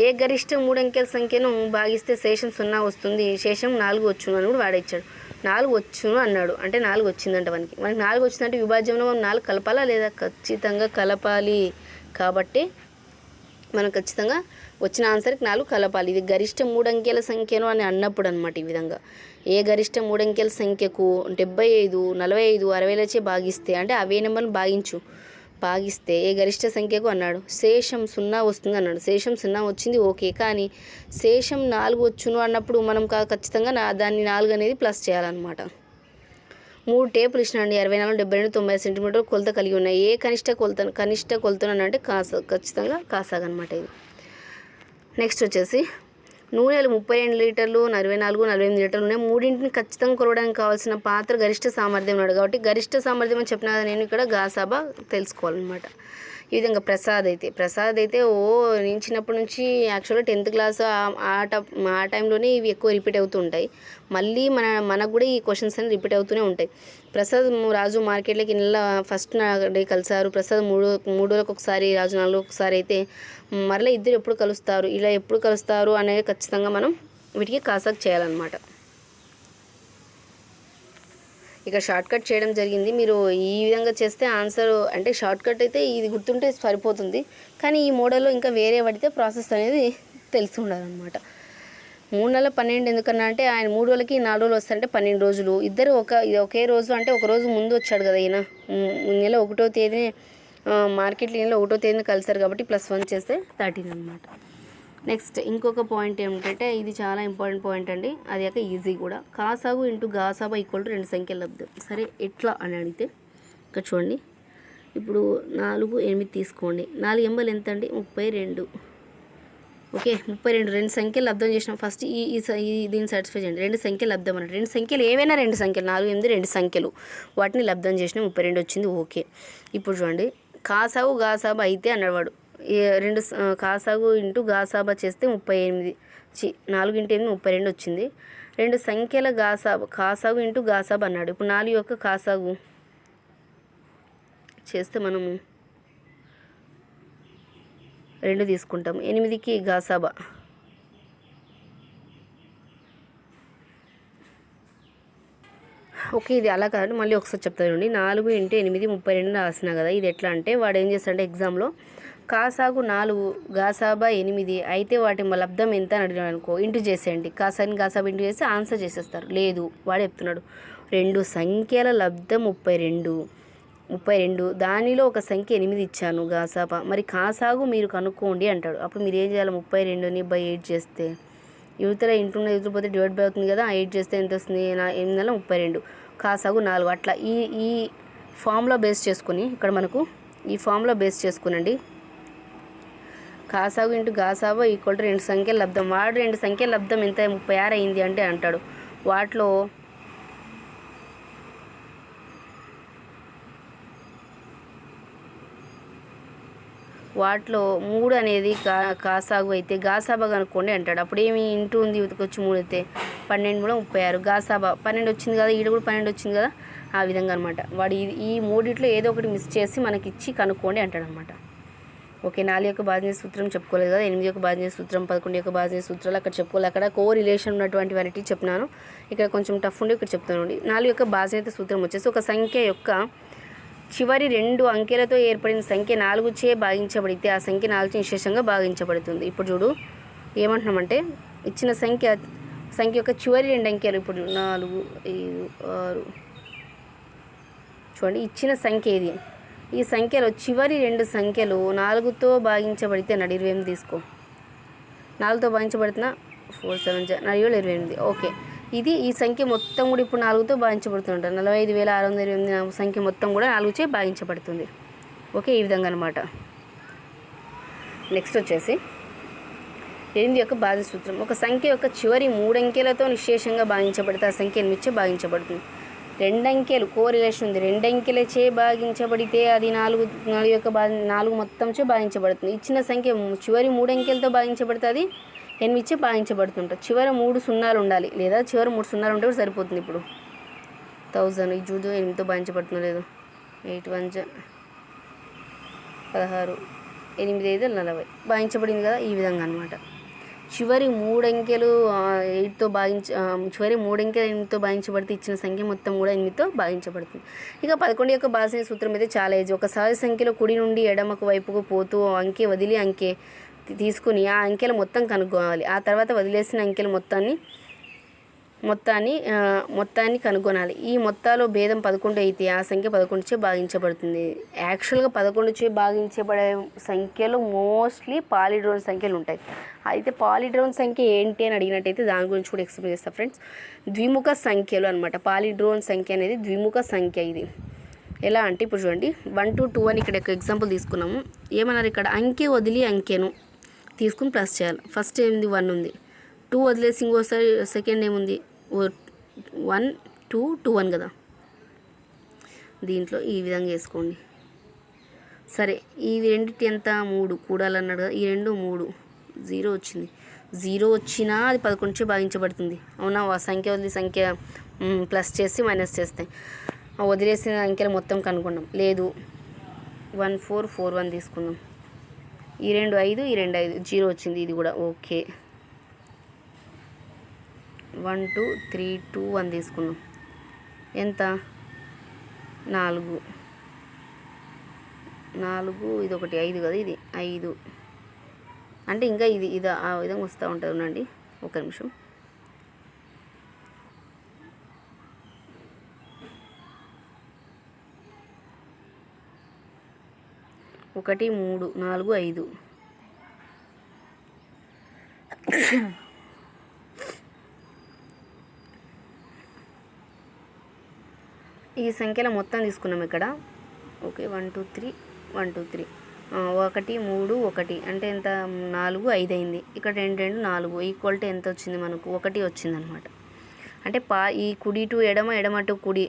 ఏ గరిష్ట 3 అంకెల సంఖ్యను భాగిస్తే శేషం 0 వస్తుంది, శేషం 4 వచ్చును అని కూడా వాడిచ్చాడు. 4 వచ్చును అన్నాడు అంటే 4 వచ్చిందంట మనకి 4 వచ్చిందంటే విభాజ్యంలో మనం 4 కలపాలా లేదా? ఖచ్చితంగా కలపాలి. కాబట్టి మనం ఖచ్చితంగా వచ్చిన ఆన్సర్కి 4 కలపాలి. ఇది గరిష్ట 3 అంకెల సంఖ్యను అని అన్నప్పుడు అనమాట. ఈ విధంగా ఏ గరిష్ట 3 అంకెల సంఖ్యకు 75, 45, 60లచే భాగిస్తే అంటే అవే నెంబర్ని భాగిస్తే ఏ గరిష్ట సంఖ్యకు అన్నాడు. శేషం 0 వస్తుంది అన్నాడు. శేషం 0 వచ్చింది ఓకే, కానీ శేషం 4 వచ్చును అన్నప్పుడు మనం ఖచ్చితంగా దాన్ని 4 అనేది ప్లస్ చేయాలన్నమాట. 3 టేపులు ఇచ్చినండి, 64, 72, 90 సెంటీమీటర్లు కొలత కలిగి ఉన్నాయి. ఏ కనిష్ట కొలతను అంటే ఖచ్చితంగా కాసాగు అనమాట ఇది. నెక్స్ట్ వచ్చేసి నూనెలు 32 లీటర్లు, 44, 48 లీటర్లు ఉన్నాయి. 3ంటిని ఖచ్చితంగా కొలవడానికి కావాల్సిన పాత్ర గరిష్ట సామర్థ్యం ఉన్నాడు కాబట్టి గరిష్ట సామర్థ్యం అని చెప్పిన నేను ఇక్కడ గాసాబా తెలుసుకోవాలన్నమాట. ఈ విధంగా ప్రసాద్ అయితే నేను చిన్నప్పటి నుంచి యాక్చువల్గా 10th క్లాస్ ఆ టైంలోనే ఇవి ఎక్కువ రిపీట్ అవుతూ ఉంటాయి. మళ్ళీ మనకు కూడా ఈ క్వశ్చన్స్ అనేవి రిపీట్ అవుతూనే ఉంటాయి. ప్రసాద్ రాజు మార్కెట్లోకి నెల ఫస్ట్ డే కలిసారు. ప్రసాద్ 3 రోజులకు ఒకసారి, రాజు 4 రోజులకు ఒకసారి అయితే మరలా ఇద్దరు ఎప్పుడు కలుస్తారు, ఇలా ఎప్పుడు కలుస్తారు అనేది ఖచ్చితంగా మనం వీటికి కాసాగు చేయాలన్నమాట. ఇక షార్ట్ కట్ చేయడం జరిగింది. మీరు ఈ విధంగా చేస్తే ఆన్సర్ అంటే షార్ట్ కట్ అయితే ఇది గుర్తుంటే సరిపోతుంది, కానీ ఈ మోడల్లో ఇంకా వేరే పడితే ప్రాసెస్ అనేది తెలిసి ఉండాలన్నమాట. 3 నెలల 12 ఎందుకన్నా అంటే ఆయన 3 రోజులకి 4 రోజులు వస్తారంటే 12 రోజులు. ఇద్దరు ఒకే రోజు అంటే ఒక రోజు ముందు వచ్చాడు కదా ఈయన. నెల 1వ తేదీని మార్కెట్లో నెల 1వ తేదీని కలిసారు కాబట్టి +1 చేస్తే 13 అనమాట. నెక్స్ట్ ఇంకొక పాయింట్ ఏమిటంటే ఇది చాలా ఇంపార్టెంట్ పాయింట్ అండి, అది కాక ఈజీ కూడా. కాసాగు ఇంటూ గాసాబా = 2 సంఖ్యల లబ్ధం. సరే ఎట్లా అని అడిగితే ఇక్కడ చూడండి, ఇప్పుడు 4, 8 తీసుకోండి. 4 ఎంబలు ఎంత అండి? 32. ఓకే, 32 రెండు సంఖ్యలు లబ్ధం చేసినాం. ఫస్ట్ దీన్ని సాటిస్ఫై చేయండి. రెండు సంఖ్యలు లబ్ధం అన్నట్టు. రెండు సంఖ్యలు ఏవైనా రెండు సంఖ్యలు 4, 8 రెండు సంఖ్యలు వాటిని లబ్ధం చేసినా 32 వచ్చింది. ఓకే, ఇప్పుడు చూడండి కాసాగు గాసాబా అయితే అన్నాడు వాడు. రెండు కాసాగు ఇంటూ గాసాబా చేస్తే 38 4 × 8 32 వచ్చింది. రెండు సంఖ్యల కాసాగు ఇంటూ గాసాబా అన్నాడు. ఇప్పుడు 4 యొక్క కాసాగు చేస్తే మనము 2 తీసుకుంటాము. 8కి గాసాబా ఓకే, ఇది అలా కాదండి. మళ్ళీ ఒకసారి చెప్తాను చూడండి. 4 × 8 32 రాసినా కదా. ఇది ఎట్లా అంటే వాడు ఏం చేస్తాడంటే ఎగ్జామ్లో కాసాగు 4 గాసాబా 8 అయితే వాటి లబ్ధం ఎంత అని అడిగాడు అనుకో, ఇంటూ చేసేయండి. కాసాని గాసాబా ఇంటూ చేసి ఆన్సర్ చేసేస్తారు. లేదు, వాడు చెప్తున్నాడు రెండు సంఖ్యల లబ్ధం 32 దానిలో ఒక సంఖ్య 8 ఇచ్చాను గాసాబా, మరి కాసాగు మీరు కనుక్కోండి అంటాడు. అప్పుడు మీరు ఏం చేయాలి? 32ని / 8 చేస్తే యువతల ఇంటున్న యువతలు పోతే డివైడ్ బై అవుతుంది కదా. 8 చేస్తే ఎంత వస్తుంది? 8 × 32 కాసాగు 4. అట్లా ఈ ఫామ్లో బేస్ చేసుకుని ఇక్కడ మనకు ఈ ఫామ్లో బేస్ చేసుకునండి. కాసాగు ఇంటూ గాసాబా ఈక్వల్ టు రెండు సంఖ్యల లబ్ధం. వాడు రెండు సంఖ్యల లబ్ధం ఎంత 36 అయింది అంటే అంటాడు. వాటిలో వాటిలో 3 అనేది కాసాగు అయితే గాసాబా కనుక్కోండి అంటాడు. అప్పుడు ఏమి ఇంటూ ఉంది వచ్చి 3 అయితే 12 కూడా 36 గాసాబా 12 వచ్చింది కదా. ఈడ కూడా 12 వచ్చింది కదా. ఆ విధంగా అనమాట. వాడు ఈ మూడిట్లో ఏదో ఒకటి మిస్ చేసి మనకి ఇచ్చి కనుక్కోండి అంటాడు అనమాట. ఓకే, 4 యొక్క భాజనీయ సూత్రం చెప్పుకోలేదు కదా. 8 యొక్క భాజనీయ సూత్రం, 11 యొక్క భాజనీయ సూత్రాలు అక్కడ చెప్పుకోలేదు. అక్కడ కో రిలేషన్ ఉన్నటువంటి వాటి చెప్పినాను. ఇక్కడ కొంచెం టఫ్ ఉండి ఇక్కడ చెప్తానండి. 4 యొక్క భాజనీయ సూత్రం వచ్చేసి ఒక సంఖ్య యొక్క చివరి 2 అంకెలతో ఏర్పడిన సంఖ్య 4 చే భాగించబడితే ఆ సంఖ్య 4 చే నిశేషంగా భాగించబడుతుంది. ఇప్పుడు చూడు ఏమంటున్నామంటే ఇచ్చిన సంఖ్య యొక్క చివరి 2 అంకెలు ఇప్పుడు 4, 5, 6 చూడండి. ఇచ్చిన సంఖ్య ఇది. ఈ సంఖ్యలో చివరి 2 సంఖ్యలు 4తో భాగించబడితే 28 తీసుకో. 4తో భాగించబడుతున్నా 4, 7, 7, 28. ఓకే, ఇది ఈ సంఖ్య మొత్తం కూడా ఇప్పుడు 4తో భాగించబడుతుంటారు. 45,628 సంఖ్య మొత్తం కూడా 4 చే భాగించబడుతుంది. ఓకే, ఈ విధంగా అనమాట. నెక్స్ట్ వచ్చేసి 8 యొక్క భాజన సూత్రం. ఒక సంఖ్య యొక్క చివరి 3 అంకెలతో నిశేషంగా భాగించబడితే ఆ సంఖ్య 8 చే భాగించబడుతుంది. 2 అంకెలు కో రిలేషన్ ఉంది. 2 అంకెల చే భాగించబడితే అది 4 యొక్క 4 మొత్తం చే భాగించబడుతుంది. ఇచ్చిన సంఖ్య చివరి 3 అంకెలతో భాగించబడితే అది 8 చే భాగించబడుతుంటాయి. చివరి 3 సున్నాలు ఉండాలి లేదా చివరి 3 సున్నాలు ఉంటే కూడా సరిపోతుంది. ఇప్పుడు 1000 ఇది చూడు 8తో భాగించబడుతుందో లేదు. 8 1 16 8 5 40 భాగించబడింది కదా. ఈ విధంగా అనమాట. చివరి 3 అంకెలు 8తో చివరి 3 అంకెలు 8తో భాగించబడితే ఇచ్చిన సంఖ్య మొత్తం కూడా 8తో భాగించబడుతుంది. ఇక 11 యొక్క భాజనీయ సూత్రం అయితే చాలా ఈజీ. ఒక సహజ సంఖ్యలో కుడి నుండి ఎడమకు వైపుకు పోతూ అంకె వదిలి అంకె తీసుకుని ఆ అంకెల మొత్తం కనుగొనాలి. ఆ తర్వాత వదిలేసిన అంకెల మొత్తాన్ని కనుగొనాలి. ఈ మొత్తాలో భేదం 11 అయితే ఆ సంఖ్య 11 చే భాగించబడుతుంది. యాక్చువల్గా 11 చే భాగించబడే సంఖ్యలు మోస్ట్లీ పాలిడ్రోన్ సంఖ్యలు ఉంటాయి. అయితే పాలిడ్రోన్ సంఖ్య ఏంటి అని అడిగినట్టయితే దాని గురించి కూడా ఎక్స్ప్లెయిన్ చేస్తాను ఫ్రెండ్స్. ద్విముఖ సంఖ్యలు అనమాట. పాలిడ్రోన్ సంఖ్య అనేది ద్విముఖ సంఖ్య. ఇది ఎలా అంటే ఇప్పుడు చూడండి 1 to 2 అని ఇక్కడ ఒక ఎగ్జాంపుల్ తీసుకున్నాము. ఏమన్నారు ఇక్కడ అంకె వదిలి అంకెను తీసుకుని ప్లస్ చేయాలి. ఫస్ట్ ఏముంది 1 ఉంది. 2 వదిలేసి ఇంకోసారి సెకండ్ ఏముంది 1 2 2 1 కదా. దీంట్లో ఈ విధంగా వేసుకోండి. సరే ఇది రెండింటి ఎంత 3 కూడాలన్నాడు కదా. ఈ 2 3 0 వచ్చింది. 0 వచ్చినా అది 11 చే భాగించబడుతుంది. అవునా? ఆ సంఖ్య వదిలి సంఖ్య ప్లస్ చేసి మైనస్ చేస్తే వదిలేసిన అంకెలు మొత్తం కనుక్కున్నాం. లేదు 1 4 4 1 తీసుకుందాం. ఈ 2 5 ఈ 2 5 0 వచ్చింది. ఇది కూడా ఓకే. 1 2 3 2 1 తీసుకుందాం. ఎంత 4 ఇది ఒకటి 5 కదా. ఇది 5 అంటే ఇంకా ఇది ఆ విధంగా వస్తూ ఉంటుంది. ఉండండి ఒక నిమిషం. ఒకటి 3 4 5 ఈ సంఖ్యల మొత్తం తీసుకున్నాం. ఇక్కడ ఓకే 1 2 3 1 2 3 1 3 1 అంటే ఎంత 4 5 అయింది. ఇక్కడ 2 2 4 ఈక్వాలిటీ ఎంత వచ్చింది మనకు 1 వచ్చింది అనమాట. అంటే ఈ కుడి టు ఎడమ ఎడమ టు కుడి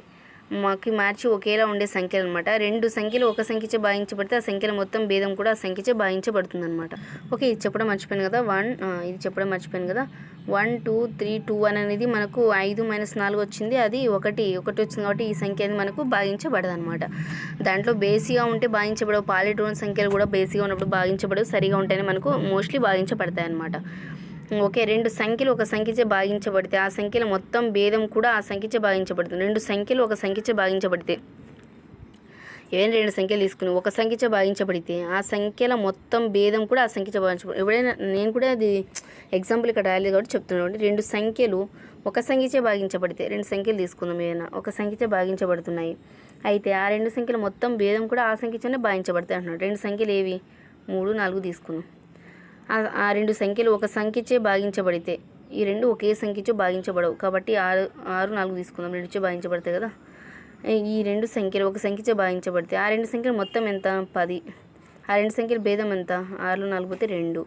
మాకు మ్యాచ్ ఒకేలా ఉండే సంఖ్యలు అనమాట. రెండు సంఖ్యలు ఒక సంఖ్యచే భాగించబడితే ఆ సంఖ్యల మొత్తం భేదం కూడా ఆ సంఖ్యచే భాగించబడుతుంది అనమాట. ఓకే ఇది చెప్పడం మర్చిపోయాను కదా. ఇది చెప్పడం మర్చిపోయాను కదా. 1 2 3 2 1 అనేది మనకు 5 - 4 వచ్చింది. అది ఒకటి వచ్చింది కాబట్టి ఈ సంఖ్య అనేది మనకు భాగించబడదు అనమాట. దాంట్లో బేసిగా ఉంటే భాగించబడవు. పాలిట్రోన్ సంఖ్యలు కూడా బేసిగా ఉన్నప్పుడు భాగించబడవు. సరిగా ఉంటేనే మనకు మోస్ట్లీ భాగించబడతాయి అనమాట. ఓకే రెండు సంఖ్యలు ఒక సంఖ్యచే భాగించబడితే ఆ సంఖ్యల మొత్తం భేదం కూడా ఆ సంఖ్యచే భాగించబడుతుంది. రెండు సంఖ్యలు ఒక సంఖ్యచే భాగించబడితే ఏదైనా రెండు సంఖ్యలు తీసుకుని ఒక సంఖ్యచే భాగించబడితే ఆ సంఖ్యల మొత్తం భేదం కూడా ఆ సంఖ్యచే భాగించబడి ఎప్పుడైనా నేను కూడా అది ఎగ్జాంపుల్ ఇక్కడ రాలేదు కాబట్టి చెప్తున్నాను. రెండు సంఖ్యలు ఒక సంఖ్యచే భాగించబడితే రెండు సంఖ్యలు తీసుకుందాం ఏదైనా ఒక సంఖ్యచే భాగించబడుతున్నాయి. అయితే ఆ రెండు సంఖ్యల మొత్తం భేదం కూడా ఆ సంఖ్యచే భాగించబడతాయి అంటున్నాడు. రెండు సంఖ్యలు ఏవి 3 4 తీసుకుందాం. ఆ రెండు సంఖ్యలు ఒక సంఖ్యచే భాగించబడితే ఈ రెండు ఒకే సంఖ్యచే భాగించబడవు కాబట్టి 6 4 తీసుకుందాం. రెండుచే భాగించబడతాయి కదా. ఈ రెండు సంఖ్యలు ఒక సంఖ్యచే భాగించబడితే ఆ రెండు సంఖ్యలు మొత్తం ఎంత 10. ఆ రెండు సంఖ్యల భేదం ఎంత 6 4 పోతే 2.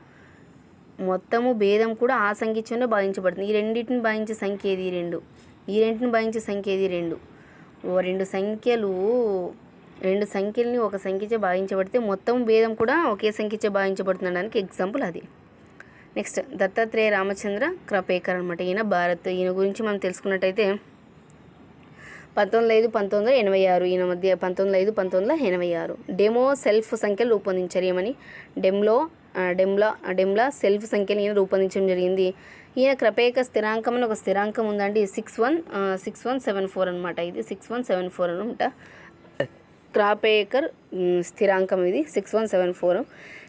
మొత్తము భేదం కూడా ఆ సంఖ్యచే భాగించబడుతుంది. ఈ రెండింటిని భాగించే సంఖ్య ఏది 2. ఈ రెండింటిని భాగించే సంఖ్య ఏది 2. రెండు సంఖ్యల్ని ఒక సంఖ్యచే భాగించబడితే మొత్తం భేదం కూడా ఒకే సంఖ్యచే భాగించబడుతుండడానికి ఎగ్జాంపుల్ అది. నెక్స్ట్ దత్తాత్రేయ రామచంద్ర క్రపేకర్ అనమాట. ఈయన ఈయన గురించి మనం తెలుసుకున్నట్టయితే 1905 1986 ఈయన మధ్య 1905 1986 డెమో సెల్ఫ్ సంఖ్యలు రూపొందించారు. ఏమని డెమ్లా సెల్ఫ్ సంఖ్యలు ఈయన రూపొందించడం జరిగింది. ఈయన క్రపేక స్థిరాంకం అని ఒక స్థిరాంకం ఉందండి 6174 అనమాట. ఇది 6174 అనమాట. క్రాపేకర్ స్థిరాంకం ఇది 6174.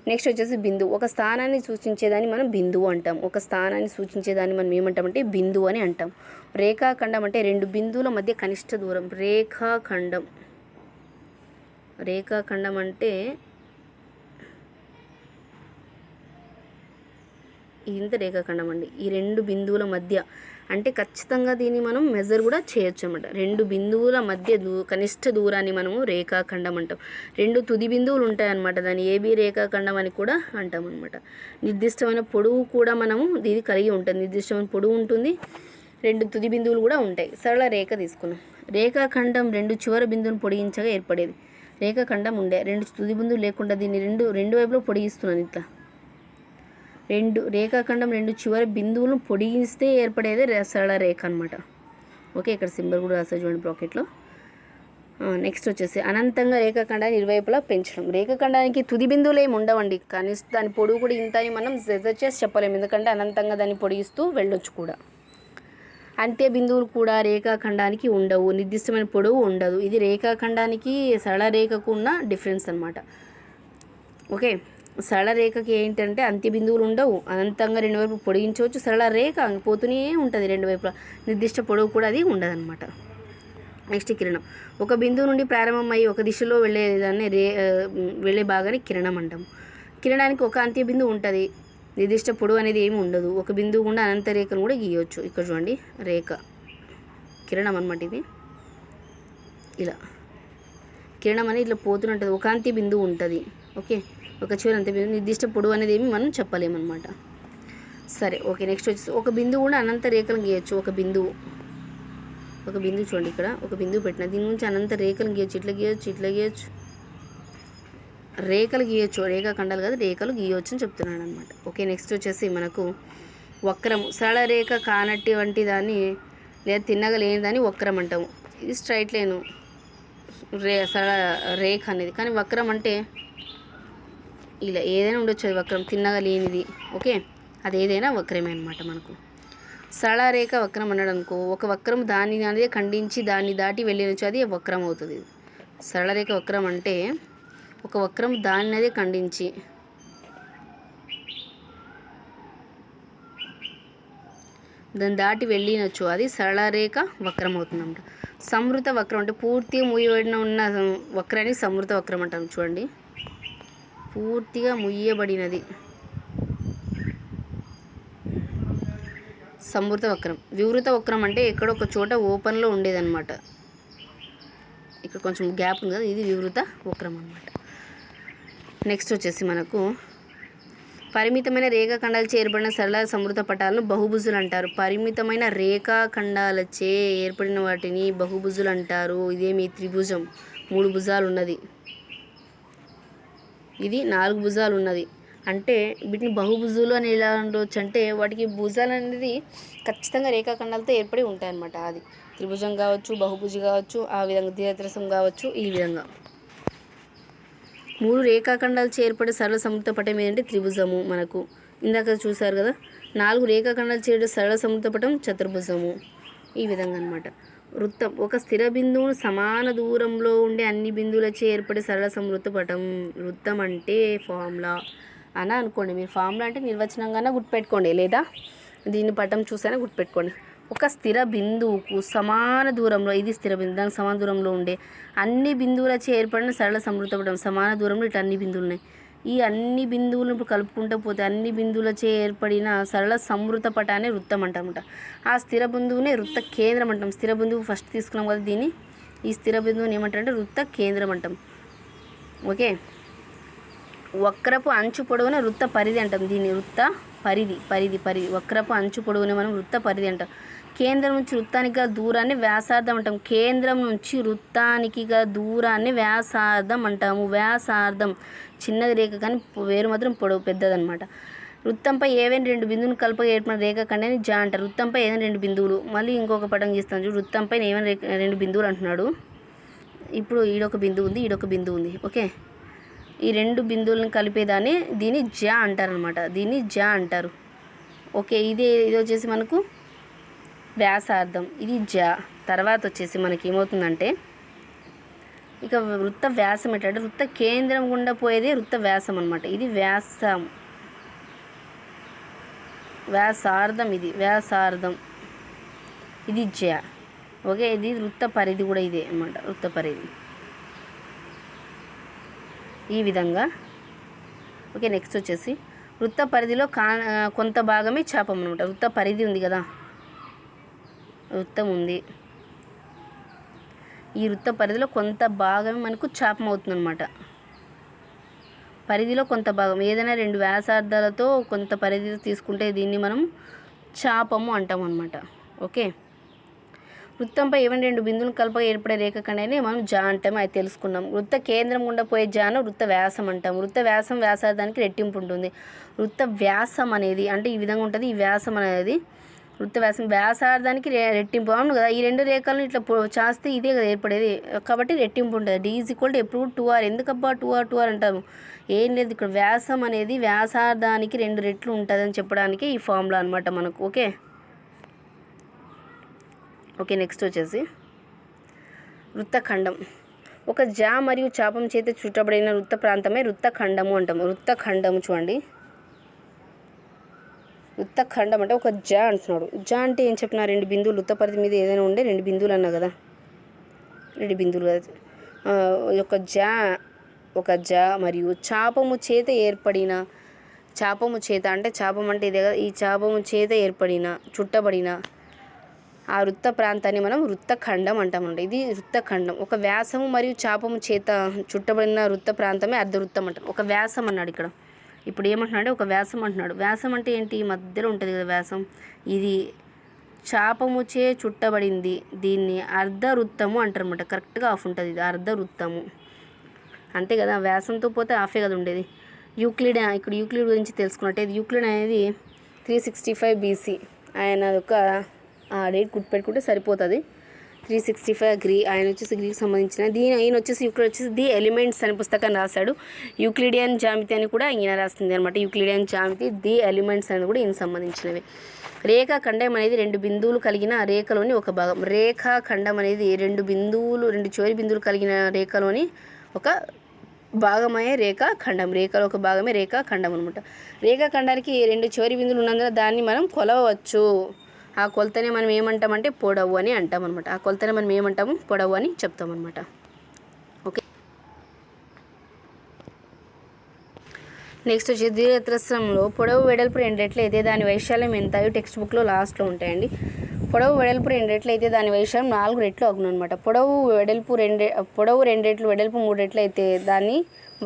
నెక్స్ట్ వచ్చేసి బిందువు. ఒక స్థానాన్ని సూచించేదాన్ని మనం బిందువు అంటాం. ఒక స్థానాన్ని సూచించేదాన్ని మనం ఏమంటామంటే బిందువు అని అంటాం. రేఖాఖండం అంటే రెండు బిందువుల మధ్య కనిష్ట దూరం. రేఖాఖండం అంటే ఇంత రేఖాఖండం అండి. ఈ రెండు బిందువుల మధ్య అంటే ఖచ్చితంగా దీన్ని మనం మెజర్ కూడా చేయొచ్చు అన్నమాట. రెండు బిందువుల మధ్య కనిష్ట దూరాన్ని మనము రేఖాఖండం అంటాం. రెండు తుది బిందువులు ఉంటాయన్నమాట. దాన్ని ఏబీ రేఖాఖండం అని కూడా అంటాం అనమాట. నిర్దిష్టమైన పొడవు కూడా మనము ఇది కలిగి ఉంటుంది. నిర్దిష్టమైన పొడవు ఉంటుంది. రెండు తుది బిందువులు కూడా ఉంటాయి. సరళ రేఖ తీసుకున్నాం. రేఖాఖండం రెండు చివరి బిందువును పొడిగించగా ఏర్పడేది. రేఖాఖండం ఉండే రెండు తుది బిందువులు లేకుండా దీన్ని రెండు వైపులో పొడిగిస్తున్నాను. ఇట్లా రేఖాఖండం రెండు చివరి బిందువులను పొడిగిస్తే ఏర్పడేదే సరళ రేఖ అనమాట. ఓకే ఇక్కడ సింబల్ కూడా రాస్తారు చూడండి బ్రాకెట్లో. నెక్స్ట్ వచ్చేసి అనంతంగా రేఖాఖండాన్ని ఇరువైపులా పెంచడం. రేఖాఖండానికి తుది బిందువులు ఏమి ఉండవండి. కానీ దాని పొడవు కూడా ఇంత అని మనం మెజర్ చేసి చెప్పలేము. ఎందుకంటే అనంతంగా దాన్ని పొడిగిస్తూ వెళ్ళొచ్చు కూడా. అంత్య బిందువులు కూడా రేఖాఖండానికి ఉండవు. నిర్దిష్టమైన పొడవు ఉండదు. ఇది రేఖాఖండానికి సరళ రేఖకు ఉన్న డిఫరెన్స్ అనమాట. ఓకే సరళ రేఖకి ఏంటంటే అంత్య బిందువులు ఉండవు. అనంతంగా రెండు వైపు పొడిగించవచ్చు. సరళ రేఖ పోతూనే ఉంటుంది రెండు వైపులా. నిర్దిష్ట పొడవు కూడా అది ఉండదన్నమాట. నెక్స్ట్ కిరణం. ఒక బిందువు నుండి ప్రారంభమయ్యి ఒక దిశలో వెళ్ళేదాన్ని వెళ్ళే భాగాన్ని కిరణం అంటాము. కిరణానికి ఒక అంత్య బిందువు ఉంటుంది. నిర్దిష్ట పొడవు అనేది ఏమి ఉండదు. ఒక బిందువు గుండా అనంత రేఖను కూడా గీయవచ్చు. ఇక్కడ చూడండి రేఖ కిరణం అనమాట. ఇది ఇలా కిరణం అనేది ఇట్లా పోతున్నట్టు ఒక అంత్య బిందువు ఉంటుంది. ఓకే ఒక చివరి అంత్య బిందువు. నిర్దిష్ట పొడవు అనేది ఏమి మనం చెప్పలేమన్నమాట. సరే ఓకే నెక్స్ట్ వచ్చేసి ఒక బిందువు కూడా అనంత రేఖలను గీయచ్చు. ఒక బిందువు చూడండి ఇక్కడ ఒక బిందువు పెట్టిన దీని నుంచి అనంత రేఖలు గీయచ్చు. ఇట్లా గీయచ్చు రేఖలు గీయచ్చు. రేఖాఖండాలు కాదు రేఖలు గీయవచ్చు అని చెప్తున్నాడు అనమాట. ఓకే నెక్స్ట్ వచ్చేసి మనకు వక్రము. సరళ రేఖ కానట్టి వంటి దాన్ని లేదా తిన్నగా లేని దాన్ని వక్రం అంటాము. ఇది స్ట్రైట్ లైన్ సరళ రేఖ అనేది. కానీ వక్రం అంటే ఇలా ఏదైనా ఉండొచ్చు. అది వక్రం తిన్నగా లేనిది. ఓకే అది ఏదైనా వక్రమే అనమాట. మనకు సరళ రేఖ వక్రం అన్నాడు అనుకో. ఒక వక్రం దాన్ని అనేది ఖండించి దాన్ని దాటి వెళ్ళినచ్చు అది వక్రం అవుతుంది. సరళ రేఖ వక్రం అంటే ఒక వక్రం దాన్ని అనేది ఖండించి దాన్ని దాటి వెళ్ళినచ్చు అది సరళ రేఖ వక్రం అవుతుందన్నమాట. సంవృత వక్రం అంటే పూర్తిగా ముయ్యబడిన ఉన్న వక్రాన్ని సంవృత వక్రం అంటాం. చూడండి పూర్తిగా ముయ్యబడినది సంవృత వక్రం. వివృత వక్రం అంటే ఎక్కడొక చోట ఓపెన్లో ఉండేదన్నమాట. ఇక్కడ కొంచెం గ్యాప్ ఉంది కదా, ఇది వివృత వక్రం అనమాట. నెక్స్ట్ వచ్చేసి మనకు పరిమితమైన రేఖాఖండాలచే ఏర్పడిన సరళ సమృద్ధ పటాలను బహుభుజులు అంటారు. పరిమితమైన రేఖాఖండాలచే ఏర్పడిన వాటిని బహుభుజులు అంటారు. ఇదేమి త్రిభుజం, 3 భుజాలు ఉన్నది, ఇది 4 భుజాలు ఉన్నది. అంటే వీటిని బహుభుజులు అని ఎలా ఉండవచ్చు అంటే వాటికి భుజాలు అనేది ఖచ్చితంగా రేఖాఖండాలతో ఏర్పడి ఉంటాయి అన్నమాట. అది త్రిభుజం కావచ్చు, బహుభుజి కావచ్చు, ఆ విధంగా దీర్ఘచతురస్రం కావచ్చు. ఈ విధంగా 3 రేఖాఖండాలు ఏర్పడే సరళ సమృద్ధ పటం ఏంటంటే త్రిభుజము. మనకు ఇందాక చూసారు కదా, 4 రేఖాఖండాలు చేరే సరళ సమృద్ధ పటం చతుర్భుజము. ఈ విధంగా అనమాట. వృత్తం ఒక స్థిర బిందువును సమాన దూరంలో ఉండే అన్ని బిందువులచే ఏర్పడే సరళ సమృద్ధ పటం. వృత్తం అంటే ఫార్ములా అని అనుకోండి. మీరు ఫార్ములా అంటే నిర్వచనంగానే గుర్తుపెట్టుకోండి, లేదా దీని పటం చూసైనా గుర్తుపెట్టుకోండి. ఒక స్థిర బిందువుకు సమాన దూరంలో, ఇది స్థిర బిందువు, దానికి సమాన దూరంలో ఉండే అన్ని బిందువులచే ఏర్పడిన సరళ సమృద్ధ పటం. సమాన దూరంలో ఇట్లా అన్ని బిందువులు ఉన్నాయి. ఈ అన్ని బిందువులను ఇప్పుడు కలుపుకుంటూ పోతే అన్ని బిందువులచే ఏర్పడిన సరళ సమృద్ధ పటాన్ని వృత్తం అంటామట. ఆ స్థిర బిందువునే వృత్త కేంద్రం అంటాం. స్థిర బిందువు ఫస్ట్ తీసుకున్నాం కదా, దీన్ని ఈ స్థిర బిందువుని ఏమంటారంటే వృత్త కేంద్రం అంటాం. ఓకే. వక్రపు అంచు పొడవున వృత్త పరిధి అంటాం. దీన్ని వృత్త పరిధి వక్రపు అంచు పొడవుని మనం వృత్త పరిధి అంటాం. కేంద్రం నుంచి వృత్తానికి గల దూరాన్ని వ్యాసార్థం అంటాం. కేంద్రం నుంచి వృత్తానికి గల దూరాన్ని వ్యాసార్థం అంటాము. వ్యాసార్థం చిన్నది రేఖ కానీ వేరు మాత్రం పొడవు పెద్దదన్నమాట. వృత్తంపై ఏవైనా 2 బిందువులు కలపగా ఏర్పడిన రేఖాఖండాన్ని జా అంటారు. వృత్తంపై ఏదైనా 2 బిందువులు, మళ్ళీ ఇంకొక పటం గీస్తాను చూడు. వృత్తంపై ఏమైనా 2 బిందువులు అంటున్నాడు. ఇప్పుడు ఈడొక బిందువు ఉంది, ఈడొక బిందువు ఉంది. ఓకే, ఈ 2 బిందువులను కలిపేదాన్ని దీన్ని జా అంటారనమాట. దీన్ని జా అంటారు. ఓకే, ఇది వచ్చేసి మనకు వ్యాసార్థం, ఇది జా. తర్వాత వచ్చేసి మనకి ఏమవుతుందంటే ఇక వృత్త వ్యాసం ఏంటంటే వృత్త కేంద్రం గుండా పోయేది వృత్త వ్యాసం అనమాట. ఇది వ్యాసార్థం, ఇది వ్యాసార్థం, ఇది జా. ఓకే, ఇది వృత్త పరిధి కూడా ఇదే అన్నమాట. వృత్త పరిధి ఈ విధంగా. ఓకే, నెక్స్ట్ వచ్చేసి వృత్త పరిధిలో కొంత భాగమే చాపం అనమాట. వృత్త పరిధి ఉంది కదా, వృత్తం ఉంది, ఈ వృత్త పరిధిలో కొంత భాగమే మనకు చాపం అవుతుంది అనమాట. పరిధిలో కొంత భాగం ఏదైనా 2 వ్యాసార్థాలతో కొంత పరిధి తీసుకుంటే దీన్ని మనం చాపము అంటాం అనమాట. ఓకే, వృత్తంపై ఏమైనా 2 బిందువులు కలపగా ఏర్పడే రేఖాఖండాన్ని మనం జా అంటాం. అది తెలుసుకున్నాం. వృత్త కేంద్రం గుండా పోయే జాను వృత్త వ్యాసం అంటాం. వృత్త వ్యాసం వ్యాసార్థానికి రెట్టింపు ఉంటుంది. వృత్త వ్యాసం అనేది అంటే ఈ విధంగా ఉంటుంది. ఈ వ్యాసం అనేది వృత్త వ్యాసం వ్యాసార్థానికి రెట్టింపు. అవును కదా, ఈ 2 రేఖలను ఇట్లా చాస్తే ఇదే కదా ఏర్పడేది, కాబట్టి రెట్టింపు ఉంటుంది. D = ఎప్పుడు 2r. ఎందుకబ్బా 2r అంటాము? ఏం లేదు, ఇక్కడ వ్యాసం అనేది వ్యాసార్థానికి 2 రెట్లు ఉంటుందని చెప్పడానికి ఈ ఫార్ములా అనమాట మనకు. ఓకే, నెక్స్ట్ వచ్చేసి వృత్తఖండం. ఒక జా మరియు చాపం చేత చుట్టబడిన వృత్త ప్రాంతమే వృత్తఖండము అంటాము. వృత్తఖండము చూడండి, వృత్తఖండం అంటే ఒక జా అంటున్నాడు. జా అంటే ఏం చెప్పిన 2 బిందువులు వృత్త పరిధి మీద ఏదైనా ఉండే 2 బిందువులు అన్నా కదా, 2 బిందువులు కదా. ఒక జా మరియు చాపము చేత ఏర్పడిన, చాపము చేత అంటే చాపం అంటే ఇదే కదా, ఈ చాపము చేత ఏర్పడిన చుట్టబడిన ఆ వృత్త ప్రాంతాన్ని మనం వృత్తఖండం అంటామంట. ఇది వృత్తఖండం. ఒక వ్యాసము మరియు చాపము చేత చుట్టబడిన వృత్త ప్రాంతమే అర్ధవృత్తం అంటాం. ఒక వ్యాసం అన్నాడు ఇక్కడ. ఇప్పుడు ఏమంటున్నాడు, ఒక వ్యాసం అంటున్నాడు. వ్యాసం అంటే ఏంటి, మధ్యలో ఉంటుంది కదా వ్యాసం. ఇది చాపముచే చుట్టబడింది, దీన్ని అర్ధవృత్తము అంటారు అనమాట. కరెక్ట్గా ఆఫ్ ఉంటుంది, ఇది అర్ధవృత్తము అంతే కదా. వ్యాసంతో పోతే ఆఫే కదా ఉండేది. యూక్లిడ్, ఇక్కడ యూక్లిడ్ గురించి తెలుసుకున్నట్టే, యూక్లిడ్ అనేది 365 BC. ఆయన ఒక డేట్ గుర్తుపెట్టుకుంటే సరిపోతుంది. 365 ఆయన వచ్చేసి గ్రీక్ సంబంధించిన ఆయన వచ్చేసి యూక్లిడ్ వచ్చేసి ది ఎలిమెంట్స్ అనే పుస్తకాన్ని రాశాడు. యూక్లిడియన్ జామితి అని కూడా ఈయన రాస్తుంది అనమాట. యూక్లిడియన్ జామితి, ది ఎలిమెంట్స్ అనేది కూడా ఈయన సంబంధించినవి. రేఖాఖండం అనేది 2 బిందువులు కలిగిన రేఖలోని ఒక భాగం. రేఖాఖండం అనేది 2 చివరి బిందువులు కలిగిన రేఖలోని ఒక భాగమే రేఖాఖండం. రేఖలో ఒక భాగమే రేఖాఖండం అనమాట. రేఖాఖండానికి 2 చివరి బిందువులు ఉన్నందున దాన్ని మనం కొలవవచ్చు. ఆ కొలతనే మనం ఏమంటామంటే పొడవు అని అంటాం అనమాట. ఆ కొలతనే మనం ఏమంటాము, పొడవు అని చెప్తాం అనమాట. ఓకే, నెక్స్ట్ వచ్చి దీర్ఘచతురస్రంలో పొడవు వెడల్పు 2 రెట్లు అయితే దాని వైశాల్యం ఎంత? అవి టెక్స్ట్ బుక్లో లాస్ట్లో ఉంటాయండి. పొడవు వెడల్పు 2 రెట్లు అయితే దాని వైశాల్యం 4 రెట్లు అగును అనమాట. పొడవు 2 రెట్లు వెడల్పు 3 రెట్లు అయితే దాని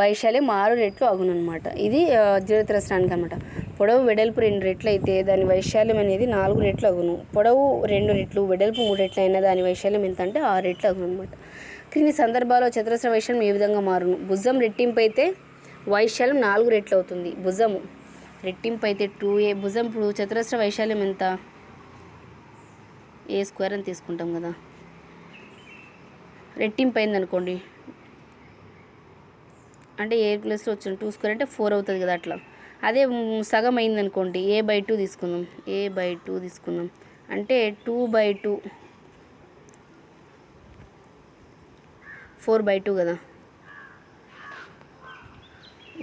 వైశాల్యం 6 రెట్లు అగును అనమాట. ఇది దీర్ఘచతురస్రానికి అనమాట. పొడవు వెడల్పు 2 రెట్లు అయితే దాని వైశాల్యం అనేది 4 రెట్లు అగును. పొడవు 2 రెట్లు వెడల్పు 3 రెట్లు అయినా దాని వైశాల్యం ఎంత అంటే 6 రెట్లు అగును అనమాట. క్రింది సందర్భాల్లో చతురస్ర వైశాల్యం ఏ విధంగా మారును? భుజం రెట్టింపు అయితే వైశాల్యం 4 రెట్లు అవుతుంది. భుజము రెట్టింపు అయితే 2a. భుజం ఇప్పుడు చతురస్ర వైశాల్యం ఎంత? ఏ స్క్వేర్ అని తీసుకుంటాం కదా. రెట్టింపు అయింది అనుకోండి అంటే ఏ ప్లస్లో వచ్చిన 2 స్క్వేర్ అంటే 4 అవుతుంది కదా అట్లా. అదే సగం అయింది అనుకోండి a/2 తీసుకుందాం. a/2 తీసుకుందాం అంటే 2/2 4/2 కదా,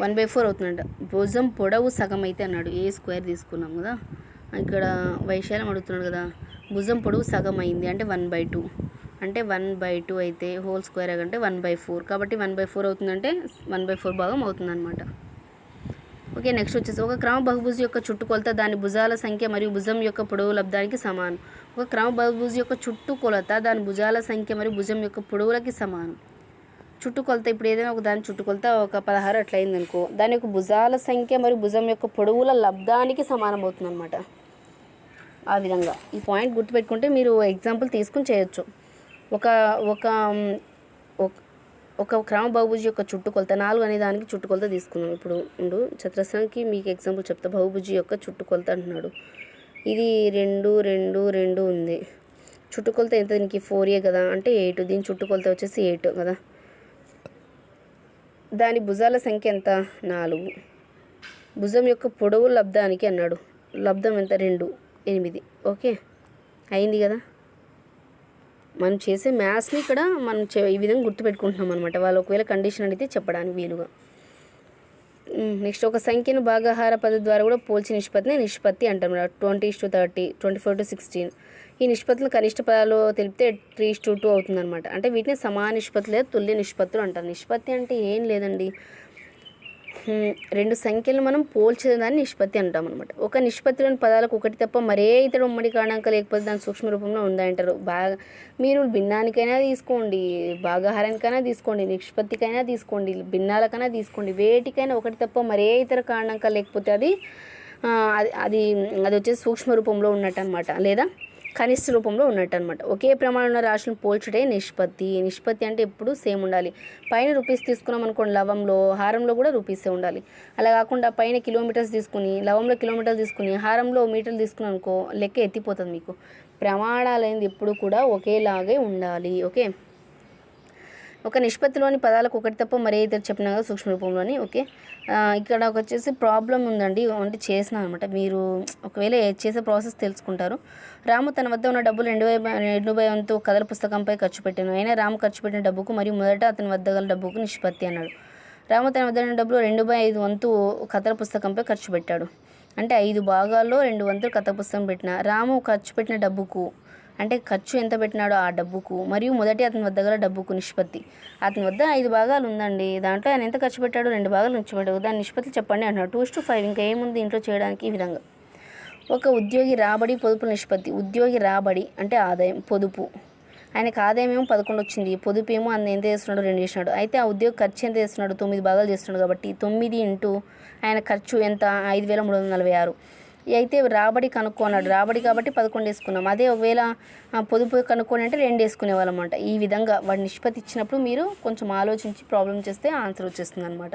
1/4 అవుతుందంట. భుజం పొడవు సగం అయితే అన్నాడు. ఏ స్క్వేర్ తీసుకున్నాం కదా, ఇక్కడ వైశాల్యం అడుగుతున్నాడు కదా. భుజం పొడవు సగం అయింది అంటే 1/2 అంటే 1/2 అయితే హోల్ స్క్వేర్ అంటే 1/4 కాబట్టి 1/4 అవుతుందంటే 1/4 భాగం అవుతుందన్నమాట. ఓకే, నెక్స్ట్ వచ్చేసి ఒక క్రమ బహుభుజి యొక్క చుట్టుకొలత దాని భుజాల సంఖ్య మరియు భుజం యొక్క పొడవు లబ్ధానికి సమానం. ఒక క్రమ బహుభుజి యొక్క చుట్టుకొలత దాని భుజాల సంఖ్య మరియు భుజం యొక్క పొడవులకి సమానం. చుట్టుకొలత ఇప్పుడు ఏదైనా ఒక దాని చుట్టుకొలత ఒక 16 అట్లా అయిందనుకో, దాని యొక్క భుజాల సంఖ్య మరియు భుజం యొక్క పొడవుల లబ్ధానికి సమానం అవుతుంది అనమాట. ఆ విధంగా ఈ పాయింట్ గుర్తుపెట్టుకుంటే మీరు ఎగ్జాంపుల్ తీసుకుని చేయొచ్చు. ఒక ఒక ఒక క్రమ బహుభుజి యొక్క చుట్టుకొలత 4 అనే దానికి చుట్టుకొలత తీసుకున్నాం. ఇప్పుడు చతురస్రానికి మీకు ఎగ్జాంపుల్ చెప్తా. బహుభుజి యొక్క చుట్టుకొలత అంటున్నాడు. ఇది 2 2 2 ఉంది. చుట్టుకొలత ఎంత దీనికి 4a కదా అంటే 8. దీని చుట్టుకొలత వచ్చేసి 8 కదా. దాని భుజాల సంఖ్య ఎంత? 4. భుజం యొక్క పొడవు లబ్ధానికి అన్నాడు. లబ్ధం ఎంత? 2 8. ఓకే, అయింది కదా. మనం చేసే మ్యాథ్స్ని ఇక్కడ మనం ఈ విధంగా గుర్తుపెట్టుకుంటున్నాం అనమాట. వాళ్ళు ఒకవేళ కండిషన్ అడిగితే చెప్పడానికి వీలుగా. నెక్స్ట్ ఒక సంఖ్యను భాగాహార పద్ధతి ద్వారా కూడా పోల్చి నిష్పత్తి అంటాం. 20:30, 24:16. ఈ నిష్పత్తులు కనిష్ట పదాలు తెలిపితే 3:2 అవుతుందన్నమాట. అంటే వీటిని సమాన నిష్పత్తులు లేదా తుల్య నిష్పత్తులు అంటారు. నిష్పత్తి అంటే ఏం లేదండి, 2 సంఖ్యలు మనం పోల్చేదాన్ని నిష్పత్తి అంటాం అనమాట. ఒక నిష్పత్తిలోని పదాలకు ఒకటి తప్ప మరే ఇతర ఉమ్మడి కారణాంక లేకపోతే దాని సూక్ష్మ రూపంలో ఉందంటారు. మీరు భిన్నానికైనా తీసుకోండి, భాగాహారానికైనా తీసుకోండి, నిష్పత్తికైనా తీసుకోండి, భిన్నాలకైనా తీసుకోండి, వేటికైనా ఒకటి తప్ప మరే ఇతర కారణాంక లేకపోతే అది వచ్చేసి సూక్ష్మ రూపంలో ఉన్నట్టు అనమాట, లేదా కనిష్ట రూపంలో ఉన్నట్టు అనమాట. ఒకే ప్రమాణంలో రాశులను పోల్చుటే నిష్పత్తి. నిష్పత్తి అంటే ఎప్పుడు సేమ్ ఉండాలి. పైన రూపీస్ తీసుకున్నాం అనుకోండి, లవంలో హారంలో కూడా రూపీసే ఉండాలి. అలా కాకుండా పైన కిలోమీటర్స్ తీసుకుని లవంలో కిలోమీటర్లు తీసుకుని హారంలో మీటర్లు తీసుకున్నాం అనుకో, లెక్క ఎత్తిపోతుంది మీకు. ప్రమాణాలు అనేది ఎప్పుడు కూడా ఒకేలాగే ఉండాలి. ఓకే, ఒక నిష్పత్తిలోని పదాలకు ఒకటి తప్ప మరే ఇతర చెప్పినా కదా సూక్ష్మ రూపంలోని. ఓకే, ఇక్కడ వచ్చేసి ప్రాబ్లం ఉందండి, అంటే చేసిన అనమాట. మీరు ఒకవేళ చేసే ప్రాసెస్ తెలుసుకుంటారు. రాము తన వద్ద ఉన్న డబ్బులు 2/2 వంతు కథల పుస్తకంపై ఖర్చు పెట్టాను. అయినా రాము ఖర్చు పెట్టిన డబ్బుకు మరియు మొదట అతని వద్ద గల డబ్బుకు నిష్పత్తి అన్నాడు. రాము తన వద్ద ఉన్న డబ్బులు 2/5 వంతు కథల పుస్తకంపై ఖర్చు పెట్టాడు. అంటే 5 భాగాల్లో 2 వంతులు కథల పుస్తకం పెట్టిన రాము ఖర్చు పెట్టిన డబ్బుకు, అంటే ఖర్చు ఎంత పెట్టినాడో ఆ డబ్బుకు మరియు మొదటి అతని వద్ద గల డబ్బుకు నిష్పత్తి. అతని వద్ద 5 భాగాలు ఉందండి, దాంట్లో ఆయన ఎంత ఖర్చు పెట్టాడు? 2 భాగాలు ఖర్చు పెట్టాడు. దాని నిష్పత్తి చెప్పండి అంటున్నాడు. 2:5. ఇంకా ఏముంది ఇంట్లో చేయడానికి? ఈ విధంగా ఒక ఉద్యోగి రాబడి పొదుపుల నిష్పత్తి. ఉద్యోగి రాబడి అంటే ఆదాయం, పొదుపు. ఆయనకు ఆదాయం ఏమో 11 వచ్చింది, పొదుపు ఏమో ఆయన ఎంత చేస్తున్నాడు? 2 చేసినాడు. అయితే ఆ ఉద్యోగి ఖర్చు ఎంత చేస్తున్నాడు? 9 భాగాలు చేస్తున్నాడు కాబట్టి 9 ఇంటూ ఆయన ఖర్చు ఎంత? 5,346. అయితే రాబడి కనుక్కున్నాడు. రాబడి కాబట్టి 11 వేసుకున్నాం. అదే ఒకవేళ పొదుపు కనుక్కోని అంటే 2 వేసుకునేవాళ్ళం అనమాట. ఈ విధంగా వాడి నిష్పత్తి ఇచ్చినప్పుడు మీరు కొంచెం ఆలోచించి ప్రాబ్లం చేస్తే ఆన్సర్ వచ్చేస్తుంది అనమాట.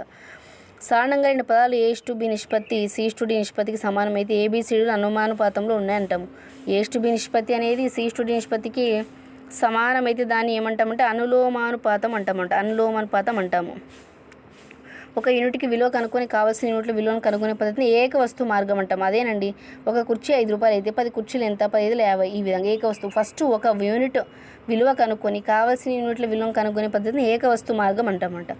సాధారణంగా 2 పదాలు A:B నిష్పత్తి C:D నిష్పత్తికి సమానమైతే ABCDలు అనుమానుపాతంలో ఉన్నాయంటాము. A:B నిష్పత్తి అనేది C:D నిష్పత్తికి సమానమైతే దాన్ని ఏమంటామంటే అనులోమానుపాతం అంటాము. ఒక యూనిట్కి విలువ కనుక్కొని కావాల్సిన యూనిట్ల విలువను కనుగొనే పద్ధతిని ఏక వస్తువు మార్గం అంటాం. అదేనండి, ఒక కుర్చీ 5 రూపాయలు అయితే 10 కుర్చీలు ఎంత? 15 50. ఈ విధంగా ఏక వస్తువు. ఫస్ట్ ఒక యూనిట్ విలువ కనుక్కొని కావాల్సిన యూనిట్ల విలువను కనుగొనే పద్ధతిని ఏక వస్తువు మార్గం అంటామంట.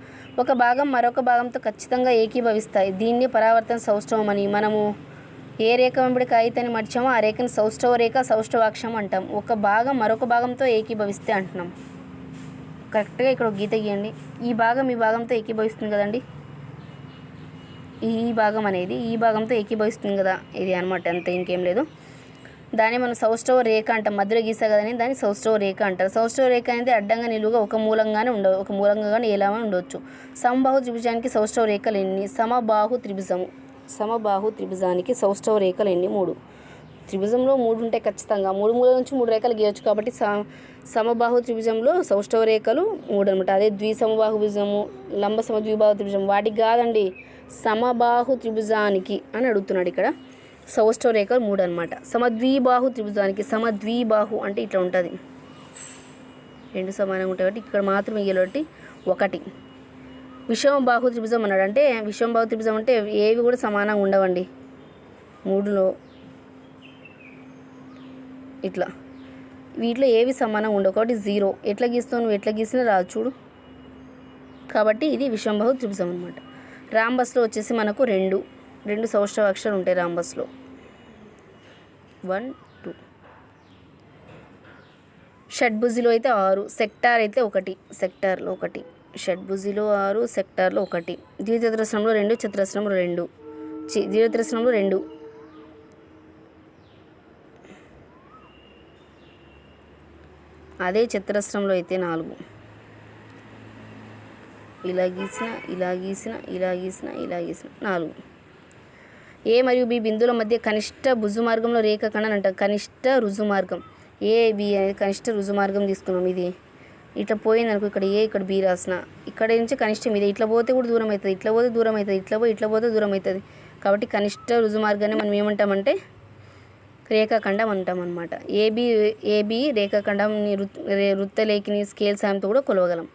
ఒక భాగం మరొక భాగంతో ఖచ్చితంగా ఏకీభవిస్తాయి. దీన్ని పరావర్తన సౌష్ఠవం అని. మనము ఏ రేఖ వెంబడి కాగితాన్ని మర్చామో ఆ రేఖని సౌష్ఠవ రేఖ, సౌష్ఠవాక్షం అంటాం. ఒక భాగం మరొక భాగంతో ఏకీభవిస్తే అంటున్నాం. కరెక్ట్గా ఇక్కడ ఒక గీత గీయండి. ఈ భాగం ఈ భాగంతో ఏకీభవిస్తుంది కదండి. ఈ భాగం అనేది ఈ భాగంతో ఏకీభవిస్తుంది కదా, ఇది అనమాట, అంతే, ఇంకేం లేదు. దాన్ని మనం సౌష్ఠవ రేఖ అంటాం. మధ్యలో గీసా కదని దాన్ని సౌష్ఠవ రేఖ అంటారు. సౌష్ఠవ రేఖ అనేది అడ్డంగా నిలువుగా ఒక మూలంగానే ఉండవు, ఒక మూలంగా కానీ ఎలాగా ఉండవచ్చు. సమబాహు త్రిభుజానికి సౌష్ఠవ రేఖలు ఎన్ని? సమబాహు త్రిభుజానికి సౌష్ఠవ రేఖలు ఎన్ని? 3. త్రిభుజంలో 3 ఉంటాయి ఖచ్చితంగా. 3 మూలల నుంచి 3 రేఖలు గీయవచ్చు. కాబట్టి సమబాహు త్రిభుజంలో సౌష్ఠవ రేఖలు 3 అనమాట. అదే ద్విసమబాహు త్రిభుజము, లంబ సమద్విబాహు త్రిభుజం వాటికి కాదండి, సమబాహు త్రిభుజానికి అని అడుగుతున్నాడు ఇక్కడ. సౌష్ఠవ రేఖలు 3 అనమాట. సమద్విబాహు త్రిభుజానికి, సమద్విబాహు అంటే ఇట్లా ఉంటుంది, 2 సమానంగా ఉంటాయి కాబట్టి ఇక్కడ మాత్రం ఇయ్యాలి 1. విషమబాహు త్రిభుజం అన్నాడు. అంటే విషమబాహు త్రిభుజం అంటే ఏవి కూడా సమానంగా ఉండవండి. 3లో ఇట్లా వీటిలో ఏవి సమానంగా ఉండవు కాబట్టి 0. ఎట్లా గీస్తావు నువ్వు, ఎట్లా గీసినా రాదు చూడు. కాబట్టి ఇది విషమబాహు త్రిభుజం అనమాట. రాంబస్లో వచ్చేసి మనకు 2 సౌష్ఠవ అక్షరాలు ఉంటాయి రాంబస్లో, 1, 2. షడ్భుజిలో అయితే 6, సెక్టార్ అయితే 1, సెక్టార్లో 1. షడ్భుజిలో 6, సెక్టార్లో 1. దీర్ఘచతురస్రంలో 2, చతురస్రంలో 2, దీర్ఘచతురస్రంలో 2. అదే చతురస్రంలో అయితే 4. ఇలా గీసిన, ఇలా గీసిన, ఇలా గీసిన, ఇలా గీసిన 4. ఏ మరియు బి బిందువుల మధ్య కనిష్ట భుజు మార్గంలో రేఖాఖండాన్ని అంటారు. కనిష్ట రుజు మార్గం, ఏ బి అనేది కనిష్ట రుజు మార్గం తీసుకున్నాం. ఇది ఇట్లా పోయింది అనుకో, ఇక్కడ ఏ ఇక్కడ బి రాసిన, ఇక్కడ నుంచి కనిష్టం ఇదే. ఇట్లా పోతే కూడా దూరం అవుతుంది, ఇట్లా పోతే దూరం అవుతుంది, ఇట్లా పోతే దూరం అవుతుంది. కాబట్టి కనిష్ట రుజు మార్గాన్ని మనం ఏమంటామంటే రేఖాఖండం అంటాం అనమాట. ఏబి రేఖాఖండంని వృత్తలేఖిని స్కేల్ సాయంతో కూడా కొలవగలం.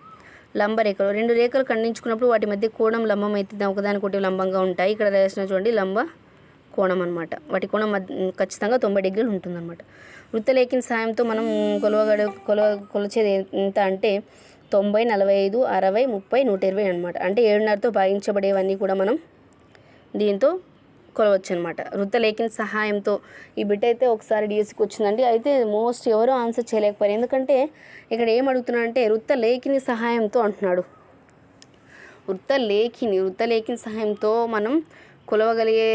లంబరేఖలు 2 రేఖలు ఖండించుకున్నప్పుడు వాటి మధ్య కోణం లంబం అయితే ఒకదానికొకటి లంబంగా ఉంటాయి. ఇక్కడ రాసిన చూడండి లంబ కోణం అనమాట. వాటి కోణం ఖచ్చితంగా 90 డిగ్రీలు ఉంటుందన్నమాట. వృత్తలేఖిని సాయంతో మనం కొలిచేది ఎంత అంటే 90, 45, 60, 30, 120 అనమాట. అంటే 7.5తో భాగించబడేవన్నీ కూడా మనం దీంతో కొలవచ్చు అనమాట. వృత్తలేఖిని సహాయంతో. ఈ బిట్ అయితే ఒకసారి డిఎస్సికి వచ్చిందండి. అయితే మోస్ట్ ఎవరో ఆన్సర్ చేయలేకపోయారు. ఎందుకంటే ఇక్కడ ఏం అడుగుతున్నాడు అంటే వృత్తలేఖిని సహాయంతో అంటున్నాడు. వృత్తలేఖిని సహాయంతో మనం కొలవగలిగే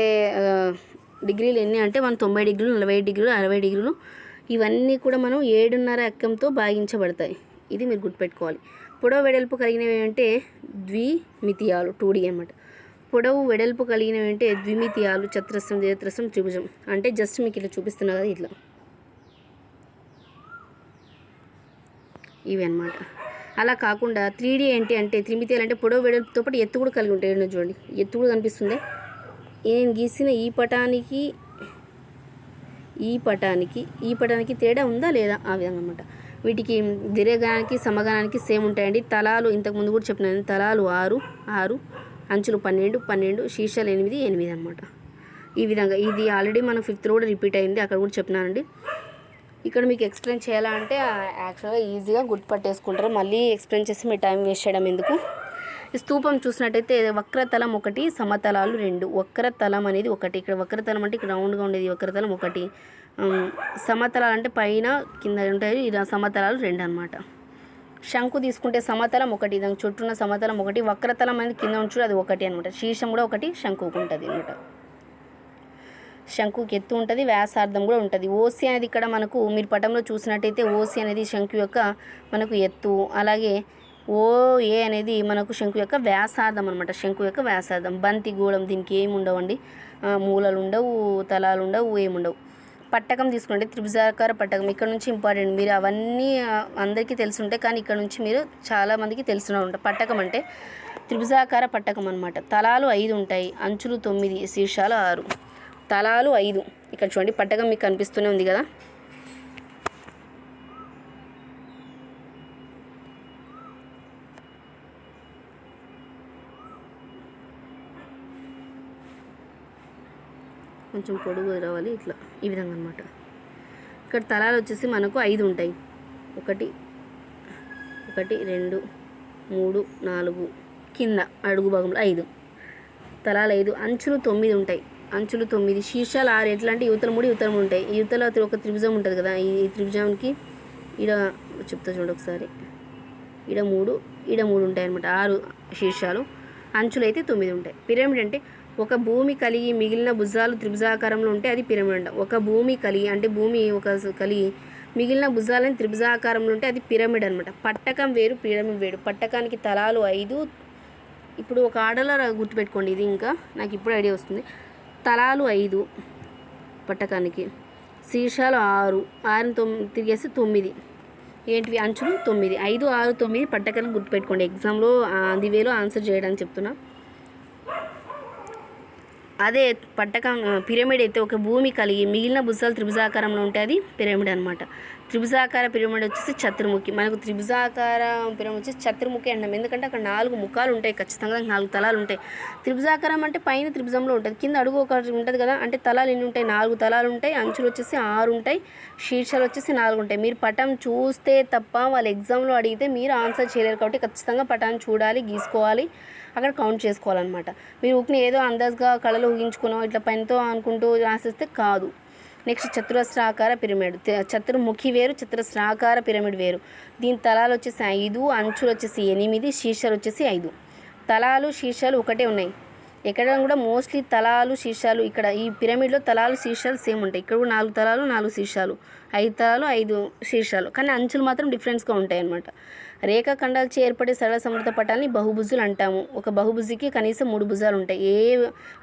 డిగ్రీలు ఎన్ని అంటే మనం 90 డిగ్రీలు, 45 డిగ్రీలు, 60 డిగ్రీలు ఇవన్నీ కూడా మనం 7.5 ఎక్కంతో భాగించబడతాయి. ఇది మీరు గుర్తుపెట్టుకోవాలి. పొడవు వెడల్పు కలిగినవి అంటే ద్విమితీయాలు 2D అనమాట. పొడవు వెడల్పు కలిగినవి అంటే ద్విమితీయాలు చతురస్రం, దీర్ఘచతురస్రం, త్రిభుజం. అంటే జస్ట్ మీకు ఇట్లా చూపిస్తున్నా కదా, ఇట్లా ఇవి అనమాట. అలా కాకుండా 3D ఏంటి అంటే త్రిమితీయాలు అంటే పొడవు వెడల్పుతో పాటు ఎత్తు కూడా కలిగి ఉంటాయి. చూడండి ఎత్తు కూడా కనిపిస్తుంది. నేను గీసిన ఈ పటానికి తేడా ఉందా లేదా ఆ విధంగా అనమాట. వీటికి దీర్ఘగానానికి సమగానానికి సేమ్ ఉంటాయండి. తలాలు ఇంతకుముందు కూడా చెప్పినాను, తలాలు 6, అంచులు 12, శీర్షాలు 8 అనమాట. ఈ విధంగా ఇది ఆల్రెడీ మనం 5th కూడా రిపీట్ అయింది, అక్కడ కూడా చెప్పినానండి. ఇక్కడ మీకు ఎక్స్ప్లెయిన్ చేయాలంటే యాక్చువల్గా ఈజీగా గుర్తుపట్టేసుకుంటారు. మళ్ళీ ఎక్స్ప్లెయిన్ చేసి మీ టైం వేస్ట్ చేయడం ఎందుకు. ఈ స్తూపం చూసినట్టయితే వక్రతలం 1, సమతలాలు 2. వక్రతలం అనేది 1, ఇక్కడ వక్రతలం అంటే ఇక్కడ రౌండ్గా ఉండేది వక్రతలం 1. సమతలాలు అంటే పైన కింద ఉంటాయి, ఇలా సమతలాలు 2 అనమాట. శంకు తీసుకుంటే సమతలం 1, దాని చుట్టూన్న సమతలం 1, వక్రతలం అనేది కింద ఉంచు అది 1 అనమాట. శీర్షం కూడా 1 శంకుకు ఉంటుంది అనమాట. శంకుకి ఎత్తు ఉంటుంది, వ్యాసార్థం కూడా ఉంటుంది. ఓసి అనేది ఇక్కడ మనకు మీరు పటంలో చూసినట్టయితే ఓసి అనేది శంకు యొక్క మనకు ఎత్తు, అలాగే ఓఏ అనేది మనకు శంకు యొక్క వ్యాసార్థం అనమాట. శంకు యొక్క వ్యాసార్థం. బంతి గోళం దీనికి ఏమి ఉండవండి, మూలలు ఉండవు, తలాలు ఉండవు, ఏముండవు. పట్టకం తీసుకుంటే త్రిభుజాకార పట్టకం. ఇక్కడ నుంచి ఇంపార్టెంట్, మీరు అవన్నీ అందరికీ తెలిసి ఉంటాయి కానీ ఇక్కడ నుంచి మీరు చాలామందికి తెలిసిన ఉంటాయి. పట్టకం అంటే త్రిభుజాకార పట్టకం అనమాట. తలాలు 5 ఉంటాయి, అంచులు 9, శీర్షాలు 6. తలాలు 5. ఇక్కడ చూడండి పట్టకం మీకు కనిపిస్తూనే ఉంది కదా. కొంచెం పొడుగు రావాలి, ఇట్లా ఈ విధంగా అనమాట. ఇక్కడ తలాలు వచ్చేసి మనకు 5 ఉంటాయి. 1, 2, 3, 4 కింద అడుగు భాగంలో 5 తలాలు 5. అంచులు 9 ఉంటాయి, అంచులు 9. శీర్షాలు 6. ఎట్లా అంటే యువతల 3 ఉంటాయి. యువతల ఒక త్రిభుజం ఉంటుంది కదా, ఈ త్రిభుజానికి ఈడ చెప్తా చూడండి ఒకసారి, ఈడ 3 ఉంటాయి అనమాట. 6 శీర్షాలు, అంచులు అయితే 9 ఉంటాయి. పిరమిడ్ అంటే ఒక భూమి కలిగి మిగిలిన భుజాలు త్రిభుజాకారంలో ఉంటే అది పిరమిడ్. ఒక భూమి కలిగి అంటే భూమి కలిగి మిగిలిన భుజాలని త్రిభుజాకారంలో ఉంటే అది పిరమిడ్ అనమాట. పట్టకం వేరు, పిరమిడ్ వేరు. పట్టకానికి తలాలు 5. ఇప్పుడు ఒక ఆర్డర్లో గుర్తుపెట్టుకోండి, ఇది ఇంకా నాకు ఇప్పుడు ఐడియా వస్తుంది. తలాలు 5 పట్టకానికి, శీర్షాలు 6, 6 తిరిగేసి 9. ఏంటివి అంచులు 9. 5, 6, 9 పట్టకానికి గుర్తుపెట్టుకోండి. ఎగ్జామ్లో అది వేలో ఆన్సర్ చేయడానికి చెప్తున్నా. అదే పట్టకం పిరమిడ్ అయితే ఒక భూమి కలిగి మిగిలిన భుజాలు త్రిభుజాకారంలో ఉంటే అది పిరమిడ్ అనమాట. త్రిభుజాకార పిరమిడ్ వచ్చేసి చతుర్ముఖి. మనకు త్రిభుజాకార పిరమిడ్ వచ్చేసి చతుర్ముఖి అంటాం, ఎందుకంటే అక్కడ 4 ముఖాలు ఉంటాయి, ఖచ్చితంగా 4 తలాలు ఉంటాయి. త్రిభుజాకారం అంటే పైన త్రిభుజంలో ఉంటుంది, కింద అడుగు ఒకటి ఉంటుంది కదా, అంటే తలాలు ఎన్ని ఉంటాయి? 4 తలాలు ఉంటాయి. అంచులు వచ్చేసి 6 ఉంటాయి, శీర్షాలు వచ్చేసి 4 ఉంటాయి. మీరు పటం చూస్తే తప్ప వాళ్ళు ఎగ్జామ్లో అడిగితే మీరు ఆన్సర్ చేయలేరు, కాబట్టి ఖచ్చితంగా పటాన్ని చూడాలి, గీసుకోవాలి, అక్కడ కౌంట్ చేసుకోవాలన్నమాట. మీరు ఊరిని ఏదో అందాజుగా కళలో ఊహించుకున్నాం ఇట్లా పెన్తో అనుకుంటూ రాసేస్తే కాదు. Next చతురస్రాకార pyramid. చతుర్ముఖి వేరు, చతురస్రాకార పిరమిడ్ వేరు. దీని తలాలు వచ్చేసి 5, అంచులు వచ్చేసి 8, శీర్షాలు వచ్చేసి 5. తలాలు శీర్షాలు ఒకటే ఉన్నాయి. ఎక్కడ కూడా మోస్ట్లీ తలాలు శీర్షాలు ఇక్కడ ఈ పిరమిడ్లో తలాలు శీర్షాలు సేమ్ ఉంటాయి. ఇక్కడ కూడా 4 తలాలు 4 శీర్షాలు, 5 తలాలు 5 శీర్షాలు, కానీ అంచులు మాత్రం డిఫరెన్స్గా ఉంటాయి అన్నమాట. రేఖాఖండాలచే ఏర్పడే సరళ సమృద్ధ పటాలని బహుభుజులు అంటాము. ఒక బహుభుజికి కనీసం 3 భుజాలు ఉంటాయి.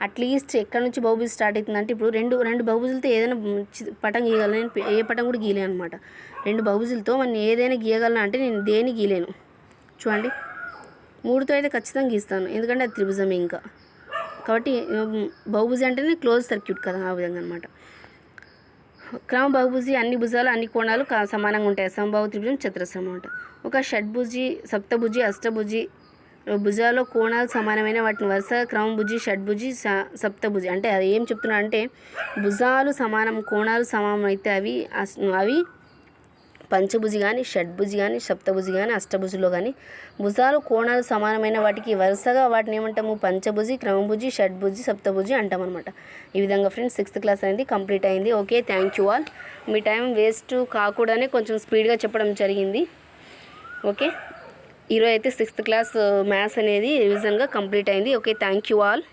అట్లీస్ట్ ఎక్కడ నుంచి బహుభుజి స్టార్ట్ అవుతుందంటే ఇప్పుడు రెండు బహుభుజులతో ఏదైనా పటం గీయగలను, ఏ పటం కూడా గీయలేను అనమాట. 2 బహుభుజులతో మనం ఏదైనా గీయగలను అంటే నేను దేని గీయలేను. చూడండి, 3తో అయితే ఖచ్చితంగా గీస్తాను, ఎందుకంటే అది త్రిభుజమే ఇంకా. కాబట్టి బహుభుజి అంటేనే క్లోజ్ సర్క్యూట్ కదా, ఆ విధంగా అనమాట. క్రమ బహుభుజి అన్ని భుజాలు అన్ని కోణాలు సమానంగా ఉంటాయి. సమబాహు త్రిభుజం చతురస్రం అనమాట. ఒక షడ్భుజి, సప్తభుజి, అష్టభుజి భుజాల్లో కోణాలు సమానమైన వాటిని వరుస క్రమభుజి, షడ్భుజి, సప్తభుజి అంటే అది ఏం చెప్తున్నా అంటే భుజాలు సమానం, కోణాలు సమానం అయితే అవి పంచభుజి కానీ, షడ్భుజి కానీ, సప్తభుజి కానీ, అష్టభుజిలో కానీ భుజాలు కోణాలు సమానమైన వాటికి వరుసగా వాటిని ఏమంటాము? పంచభుజి, క్రమభుజి, షడ్భుజి, సప్తభుజి అంటాం అనమాట. ఈ విధంగా ఫ్రెండ్స్ 6th క్లాస్ అనేది కంప్లీట్ అయింది. Okay, thank you all. మీ టైం వేస్ట్ కాకూడనే కొంచెం స్పీడ్గా చెప్పడం జరిగింది. ఓకే, ఈరోజు అయితే 6th క్లాస్ మ్యాథ్స్ అనేది రివిజన్గా కంప్లీట్ అయింది. Okay, thank you all.